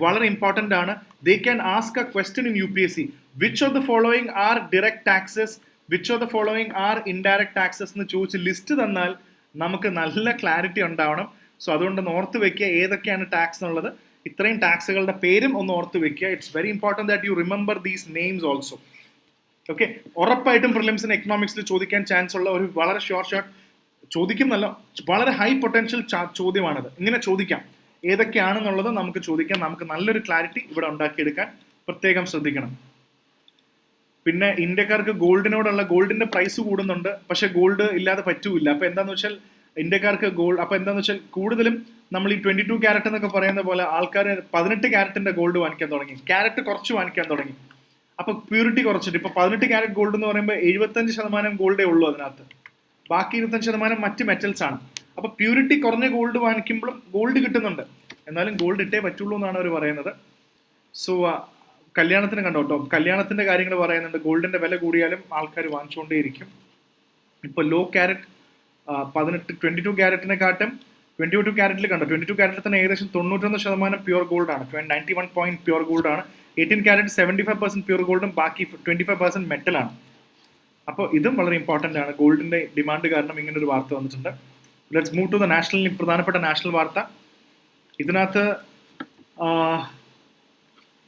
വളരെ ഇമ്പോർട്ടൻ്റ് ആണ്. They can ask a question in UPSC, which of the following are direct taxes, which of the following are indirect taxes എന്ന് ചോദിച്ച് ലിസ്റ്റ് തന്നാൽ നമുക്ക് നല്ല ക്ലാരിറ്റി ഉണ്ടാവണം. സോ അതുകൊണ്ട് ഓർത്ത് വെക്കുക ഏതൊക്കെയാണ് ടാക്സ് എന്നുള്ളത്. ഇത്രയും ടാക്സുകളുടെ പേരും ഒന്ന് ഓർത്ത് വെക്കുക. It's very important that you remember these names also. Okay, ഉറപ്പായിട്ടും പ്രിലിംസിന് എക്കണോമിക്സിൽ ചോദിക്കാൻ ചാൻസ് ഉള്ള ഒരു വളരെ ഷോർട്ട് ചോദിക്കുന്നല്ല, വളരെ ഹൈ പൊട്ടൻഷ്യൽ ചോദ്യമാണിത്. ഇങ്ങനെ ചോദിക്കാം, ഏതൊക്കെയാണെന്നുള്ളത് നമുക്ക് ചോദിക്കാം. നമുക്ക് നല്ലൊരു ക്ലാരിറ്റി ഇവിടെ ഉണ്ടാക്കിയെടുക്കാൻ പ്രത്യേകം ശ്രദ്ധിക്കണം. പിന്നെ ഇന്ത്യക്കാർക്ക് ഗോൾഡിന്റെ പ്രൈസ് കൂടുന്നുണ്ട്, പക്ഷെ ഗോൾഡ് ഇല്ലാതെ പറ്റൂല. അപ്പോൾ എന്താണെന്ന് വെച്ചാൽ ഇന്ത്യക്കാർക്ക് കൂടുതലും നമ്മൾ ഈ 22 ക്യാരറ്റ് എന്നൊക്കെ പറയുന്ന പോലെ ആൾക്കാർ 18 ക്യാരറ്റിന്റെ ഗോൾഡ് വാങ്ങിക്കാൻ തുടങ്ങി, ക്യാരറ്റ് കുറച്ച് വാങ്ങിക്കാൻ തുടങ്ങി. അപ്പോൾ പ്യൂരിറ്റി കുറച്ചിട്ട് ഇപ്പോൾ 18 ക്യാരറ്റ് ഗോൾഡ് എന്ന് പറയുമ്പോൾ 75% ഗോൾഡേ ഉള്ളൂ അതിനകത്ത്, ബാക്കി 25% മറ്റ് മെറ്റൽസ് ആണ്. അപ്പോൾ പ്യൂരിറ്റി കുറഞ്ഞ ഗോൾഡ് വാങ്ങിക്കുമ്പോഴും ഗോൾഡ് കിട്ടുന്നുണ്ട്, എന്നാലും ഗോൾഡ് ഇട്ടേ പറ്റുള്ളൂ എന്നാണ് അവർ പറയുന്നത്. സോ കല്യാണത്തിന് കണ്ടോട്ടോ, കല്യാണത്തിന്റെ കാര്യങ്ങൾ പറയുന്നുണ്ട്. ഗോൾഡിന്റെ വില കൂടിയാലും ആൾക്കാർ വാങ്ങിച്ചുകൊണ്ടേയിരിക്കും. ഇപ്പോൾ ലോ ക്യാരറ്റ് 22 ക്യാരറ്റിനെക്കാട്ടും 22 ക്യാരറ്റിൽ കണ്ടോ, 22 ക്യാരറ്റിൽ തന്നെ ഏകദേശം 91% പ്യൂർ ഗോൾഡ് ആണ്, 91% പ്യൂർ ഗോൾഡ് ആണ്. 18 ക്യാരറ്റ് 75% പ്യൂർ ഗോൾഡും ബാക്കി 25% മെറ്റലാണ്. അപ്പോൾ ഇതും വളരെ ഇമ്പോർട്ടൻ്റ് ആണ്. ഗോൾഡിന്റെ ഡിമാൻഡ് കാരണം ഇങ്ങനെ ഒരു വാർത്ത വന്നിട്ടുണ്ട്. ലെറ്റ്സ് മൂവ് ടു ദ പ്രധാനപ്പെട്ട നാഷണൽ വാർത്ത. ഇതിനകത്ത്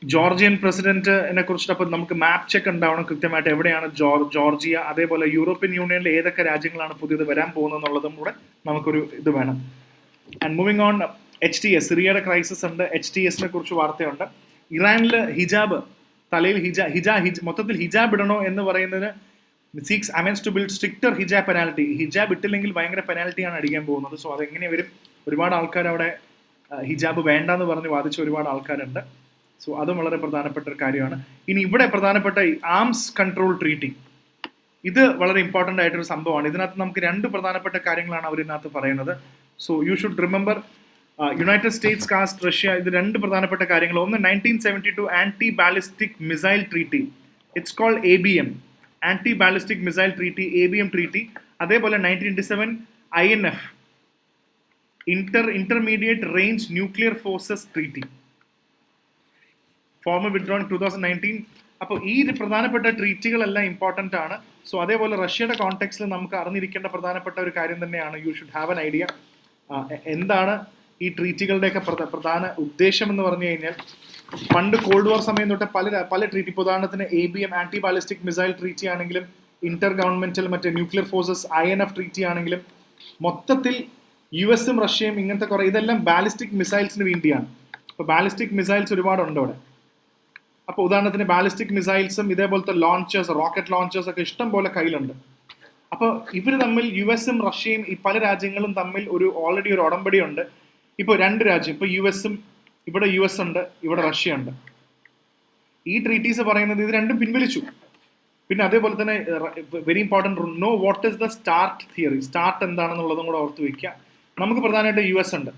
ജോർജിയൻ പ്രസിഡന്റിനെ കുറിച്ചിട്ട് അപ്പോൾ നമുക്ക് മാപ്പ് ചെക്ക് ഉണ്ടാവണം കൃത്യമായിട്ട് എവിടെയാണ് ജോർജിയ, അതേപോലെ യൂറോപ്യൻ യൂണിയനിൽ ഏതൊക്കെ രാജ്യങ്ങളാണ് പുതിയത് വരാൻ പോകുന്നത് എന്നുള്ളതും കൂടെ നമുക്കൊരു ഇത് വേണം. ആൻഡ് മൂവിങ് ഓൺ, HTS, സിറിയയുടെ ക്രൈസിസ് ഉണ്ട്. HTSനെ കുറിച്ച് വാർത്തയുണ്ട്. ഇറാനിൽ ഹിജാബ്, തലയിൽ മൊത്തത്തിൽ ഹിജാബ് ഇടണോ എന്ന് പറയുന്നതിന് seeks amends to build stricter ഹിജാബ് പെനാൽറ്റി. ഹിജാബ് ഇട്ടില്ലെങ്കിൽ ഭയങ്കര പെനാൽറ്റിയാണ് അടിക്കാൻ പോകുന്നത്. സോ അതെങ്ങനെ വരും? ഒരുപാട് ആൾക്കാർ അവിടെ ഹിജാബ് വേണ്ടെന്ന് പറഞ്ഞ് വാദിച്ച ഒരുപാട് ആൾക്കാരുണ്ട്. സോ അതും വളരെ പ്രധാനപ്പെട്ട ഒരു കാര്യമാണ്. ഇനി ഇവിടെ പ്രധാനപ്പെട്ട ആംസ് കൺട്രോൾ ട്രീറ്റി, ഇത് വളരെ ഇമ്പോർട്ടൻ്റ് ആയിട്ടൊരു സംഭവമാണ്. ഇതിനകത്ത് നമുക്ക് രണ്ട് പ്രധാനപ്പെട്ട കാര്യങ്ങളാണ് അവർ ഇതിനകത്ത് പറയുന്നത്. So you should remember United States, cast, Russia, ഇത് രണ്ട് പ്രധാനപ്പെട്ട കാര്യങ്ങൾ. ഒന്ന് 1972 anti ballistic missile treaty, it's called ABM, anti ballistic missile treaty, ABM treaty. അതേപോലെ 1987 INF, intermediate range nuclear forces treaty. Former withdrawn 2019. അപ്പോൾ ഈ പ്രധാനപ്പെട്ട ട്രീറ്റികളെല്ലാം ഇമ്പോർട്ടൻ്റ് ആണ്. സോ അതേപോലെ റഷ്യയുടെ കോണ്ടെക്സ്റ്റിൽ നമുക്ക് അറിഞ്ഞിരിക്കേണ്ട പ്രധാനപ്പെട്ട ഒരു കാര്യം തന്നെയാണ്, U should have an idea എന്താണ് ഈ ട്രീറ്റികളുടെയൊക്കെ പ്രധാന ഉദ്ദേശം എന്ന് പറഞ്ഞു കഴിഞ്ഞാൽ, പണ്ട് കോൾഡ് വാർ സമയം തൊട്ട് പല ട്രീറ്റി, ഉദാഹരണത്തിന് ABM anti ballistic missile treaty ആണെങ്കിലും, ഇന്റർ ഗവൺമെന്റൽ മറ്റേ ന്യൂക്ലിയർ ഫോഴ്സസ് INF ട്രീറ്റി ആണെങ്കിലും, മൊത്തത്തിൽ US-ഉം റഷ്യയും ഇങ്ങനത്തെ കുറെ, ഇതെല്ലാം ബാലിസ്റ്റിക് മിസൈൽസിന് വേണ്ടിയാണ്. അപ്പോൾ ബാലിസ്റ്റിക് മിസൈൽസ് ഒരുപാടുണ്ട് അവിടെ. അപ്പോൾ ഉദാഹരണത്തിന് ബാലിസ്റ്റിക് മിസൈൽസും ഇതേപോലത്തെ ലോഞ്ചേഴ്സ്, റോക്കറ്റ് ലോഞ്ചേഴ്സ് ഒക്കെ ഇഷ്ടം പോലെ കയ്യിലുണ്ട്. അപ്പോൾ ഇവർ തമ്മിൽ, US-ഉം റഷ്യയും ഈ പല രാജ്യങ്ങളും തമ്മിൽ ഓൾറെഡി ഒരു ഉടമ്പടി ഉണ്ട്. ഇപ്പോൾ രണ്ട് രാജ്യം, ഇപ്പോൾ US-ഉം, ഇവിടെ US ഉണ്ട്, ഇവിടെ റഷ്യ ഉണ്ട്. ഈ ട്രീറ്റീസ് പറയുന്നത് ഇത് രണ്ടും പിൻവലിച്ചു. പിന്നെ അതേപോലെ തന്നെ very important, know what is the START treaty, START എന്താണെന്നുള്ളതും കൂടെ ഓർത്ത് വയ്ക്കുക. നമുക്ക് പ്രധാനമായിട്ട് US ഉണ്ട്,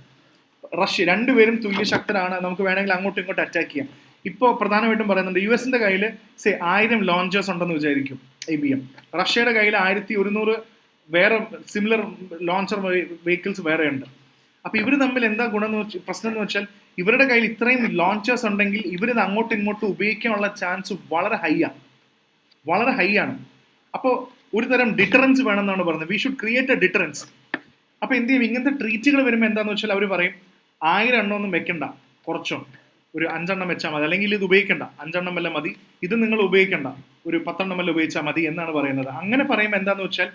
റഷ്യ, രണ്ടുപേരും തുല്യ ശക്തരാണ്, നമുക്ക് വേണമെങ്കിൽ അങ്ങോട്ടും ഇങ്ങോട്ടും അറ്റാക്ക് ചെയ്യാം. ഇപ്പോൾ പ്രധാനമായിട്ടും പറയുന്നുണ്ട്, US-ന്റെ കയ്യിൽ 1000 ലോഞ്ചേഴ്സ് ഉണ്ടെന്ന് വിചാരിക്കും, ABM. റഷ്യയുടെ കയ്യിൽ 1100 വേറെ സിമിലർ ലോഞ്ചർ വെഹിക്കിൾസ് വേറെ ഉണ്ട്. അപ്പോൾ ഇവർ തമ്മിൽ എന്താ പ്രശ്നം എന്ന് വെച്ചാൽ, ഇവരുടെ കയ്യിൽ ഇത്രയും ലോഞ്ചേഴ്സ് ഉണ്ടെങ്കിൽ ഇവരിത് അങ്ങോട്ടും ഇങ്ങോട്ടും ഉപയോഗിക്കാനുള്ള ചാൻസ് വളരെ ഹൈ ആണ്. അപ്പോൾ ഒരു തരം ഡിറ്ററൻസ് വേണമെന്നാണ് പറയുന്നത്. We should create A deterrence. അപ്പോൾ എന്ത് ചെയ്യും, ഇങ്ങനത്തെ ട്രീറ്റുകൾ വരുമ്പോൾ എന്താണെന്ന് വെച്ചാൽ അവർ പറയും 1000 എണ്ണമൊന്നും വെക്കണ്ട, കുറച്ചോ ഒരു 5 എണ്ണം വെച്ചാൽ മതി, അല്ലെങ്കിൽ ഇത് ഉപയോഗിക്കണ്ട, 5 എണ്ണം വല്ല മതി, ഇത് നിങ്ങൾ ഉപയോഗിക്കണ്ട, ഒരു 10 എണ്ണം വല്ല ഉപയോഗിച്ചാൽ മതി എന്നാണ് പറയുന്നത്. അങ്ങനെ പറയുമ്പോൾ എന്താണെന്ന് വെച്ചാൽ,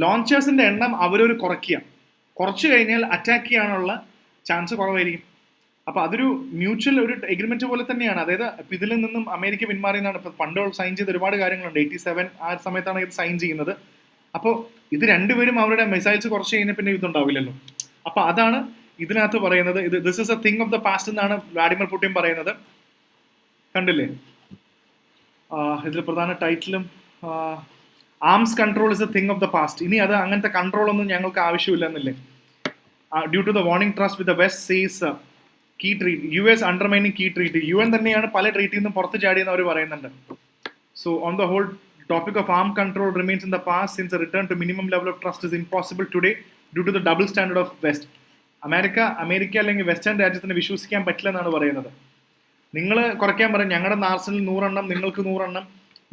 ലോഞ്ചേഴ്സിന്റെ എണ്ണം അവരൊരു കുറച്ച് കഴിഞ്ഞാൽ അറ്റാക്ക് ചെയ്യാനുള്ള ചാൻസ് കുറവായിരിക്കും. അപ്പോൾ അതൊരു മ്യൂച്വൽ ഒരു എഗ്രിമെന്റ് പോലെ തന്നെയാണ്. അതായത് ഇതിൽ നിന്നും അമേരിക്ക പിന്മാറിയെന്നാണ്. ഇപ്പോൾ പണ്ട് സൈൻ ചെയ്ത ഒരുപാട് കാര്യങ്ങളുണ്ട്. 87 ആ സമയത്താണ് ഇത് സൈൻ ചെയ്യുന്നത്. അപ്പോൾ ഇത് രണ്ടുപേരും അവരുടെ മിസൈൽസ് കുറച്ച് കഴിഞ്ഞാൽ പിന്നെ ഇതുണ്ടാവില്ലല്ലോ. അപ്പോൾ അതാണ് ഇതിനകത്ത് പറയുന്നത്. This is a thing of the past എന്നാണ് വ്ളാഡിമിർ പുടിൻ പറയുന്നത്. കണ്ടില്ലേ, ഇതിൽ പ്രധാന ടൈറ്റിലും arms control is a thing of the past. ഇനി അത് അങ്ങനത്തെ കൺട്രോൾ ഒന്നും ഞങ്ങൾക്ക് ആവശ്യമില്ല എന്നല്ലേ. Due to the waning trust with the west sees key treaty, US undermining key treaty. UN തന്നെയാണ് പല ട്രീറ്റിയിൽ നിന്നും പുറത്ത് ചാടിയെന്ന് അവർ പറയുന്നുണ്ട്. So on the whole topic of arm control remains in the past since a return to minimum level of trust is impossible today due to the double standard of west. America അല്ലെങ്കിൽ വെസ്റ്റേൺ രാജ്യത്തിന് വിശ്വസിക്കാൻ പറ്റില്ല എന്നാണ് പറയുന്നത്. നിങ്ങൾ കുറയ്ക്കാൻ പറയും, ഞങ്ങളുടെ നാർസനിൽ 100 എണ്ണം, നിങ്ങൾക്ക് 100 എണ്ണം.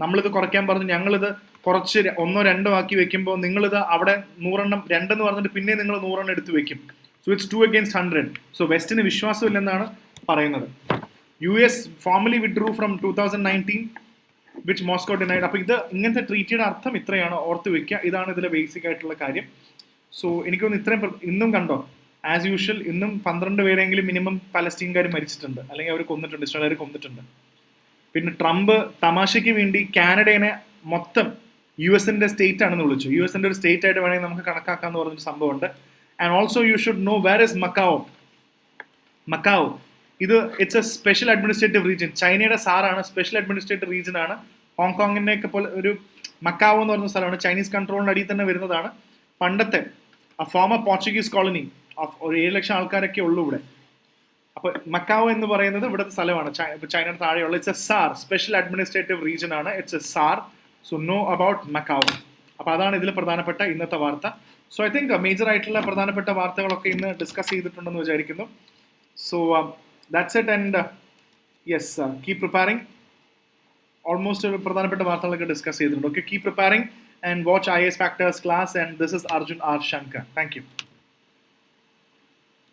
നമ്മളിത് കുറയ്ക്കാൻ പറഞ്ഞു, ഞങ്ങളിത് കുറച്ച് 1 or 2 ആക്കി വെക്കുമ്പോൾ നിങ്ങളിത് അവിടെ 100 എണ്ണം 2 എന്ന് പറഞ്ഞിട്ട് പിന്നെ നിങ്ങൾ 100 എണ്ണം എടുത്ത് വെക്കും. So it's 2 against 100. സോ വെസ്റ്റിന് വിശ്വാസമില്ലെന്നാണ് പറയുന്നത്. US formally withdrew from 2019 which Moscow denied. അപ്പോൾ ഇത് ഇങ്ങനത്തെ ട്രീറ്റിയുടെ അർത്ഥം ഇത്രയാണ്, ഓർത്ത് വെക്കുക. ഇതാണ് ഇതിലെ ബേസിക് ആയിട്ടുള്ള കാര്യം. സോ എനിക്കൊന്ന് ഇത്രയും ഇന്നും കണ്ടോ, ആസ് യൂഷ്വൽ ഇന്നും 12 പേരെങ്കിലും മിനിമം പലസ്തീൻകാർ മരിച്ചിട്ടുണ്ട്, അല്ലെങ്കിൽ അവർ കൊന്നിട്ടുണ്ട്, ഇസ്രായേൽക്കാർ കൊന്നിട്ടുണ്ട്. പിന്നെ ട്രംപ് തമാശയ്ക്ക് വേണ്ടി കാനഡേനെ മൊത്തം US-ന്റെ സ്റ്റേറ്റ് ആണെന്ന് വിളിച്ചു. US-ന്റെ ഒരു സ്റ്റേറ്റ് ആയിട്ട് വേണമെങ്കിൽ നമുക്ക് കണക്കാക്കാന്ന് പറഞ്ഞൊരു സംഭവമുണ്ട്. And also you should know where is Macau. ഇത് it's a special administrative region. ചൈനയുടെ സാറാണ്, സ്പെഷ്യൽ അഡ്മിനിസ്ട്രേറ്റീവ് റീജിയൻ ആണ്. ഹോങ്കോങ്ങിനെയൊക്കെ പോലെ ഒരു മക്കാവോ എന്ന് പറഞ്ഞ സ്ഥലമാണ്, ചൈനീസ് കൺട്രോളിൻ്റെ അടിയിൽ തന്നെ വരുന്നതാണ്. പണ്ടത്തെ ഫോമർ പോർച്ചുഗീസ് കോളനി ഒരു 7 ലക്ഷം ആൾക്കാരൊക്കെ ഉള്ളൂ ഇവിടെ. അപ്പോൾ മക്കാവോ എന്ന് പറയുന്നത് ഇവിടുത്തെ സ്ഥലമാണ്, ചൈനയുടെ താഴെയുള്ള. It's a SAR, special administrative region ആണ്. It's a SAR. So know about Macau. അപ്പോൾ അതാണ് ഇതിൽ പ്രധാനപ്പെട്ട ഇന്നത്തെ വാർത്ത. സോ ഐ തിങ്ക് മേജർ ആയിട്ടുള്ള പ്രധാനപ്പെട്ട വാർത്തകളൊക്കെ ഇന്ന് ഡിസ്കസ് ചെയ്തിട്ടുണ്ടെന്ന് വിചാരിക്കുന്നു. So that's it. And yes, keep preparing. Almost ഒരു പ്രധാനപ്പെട്ട വാർത്തകളൊക്കെ ഡിസ്കസ് ചെയ്തിട്ടുണ്ട്. Okay, keep preparing and watch IAS Factors class. And this is Arjun R. Shankar. Thank you.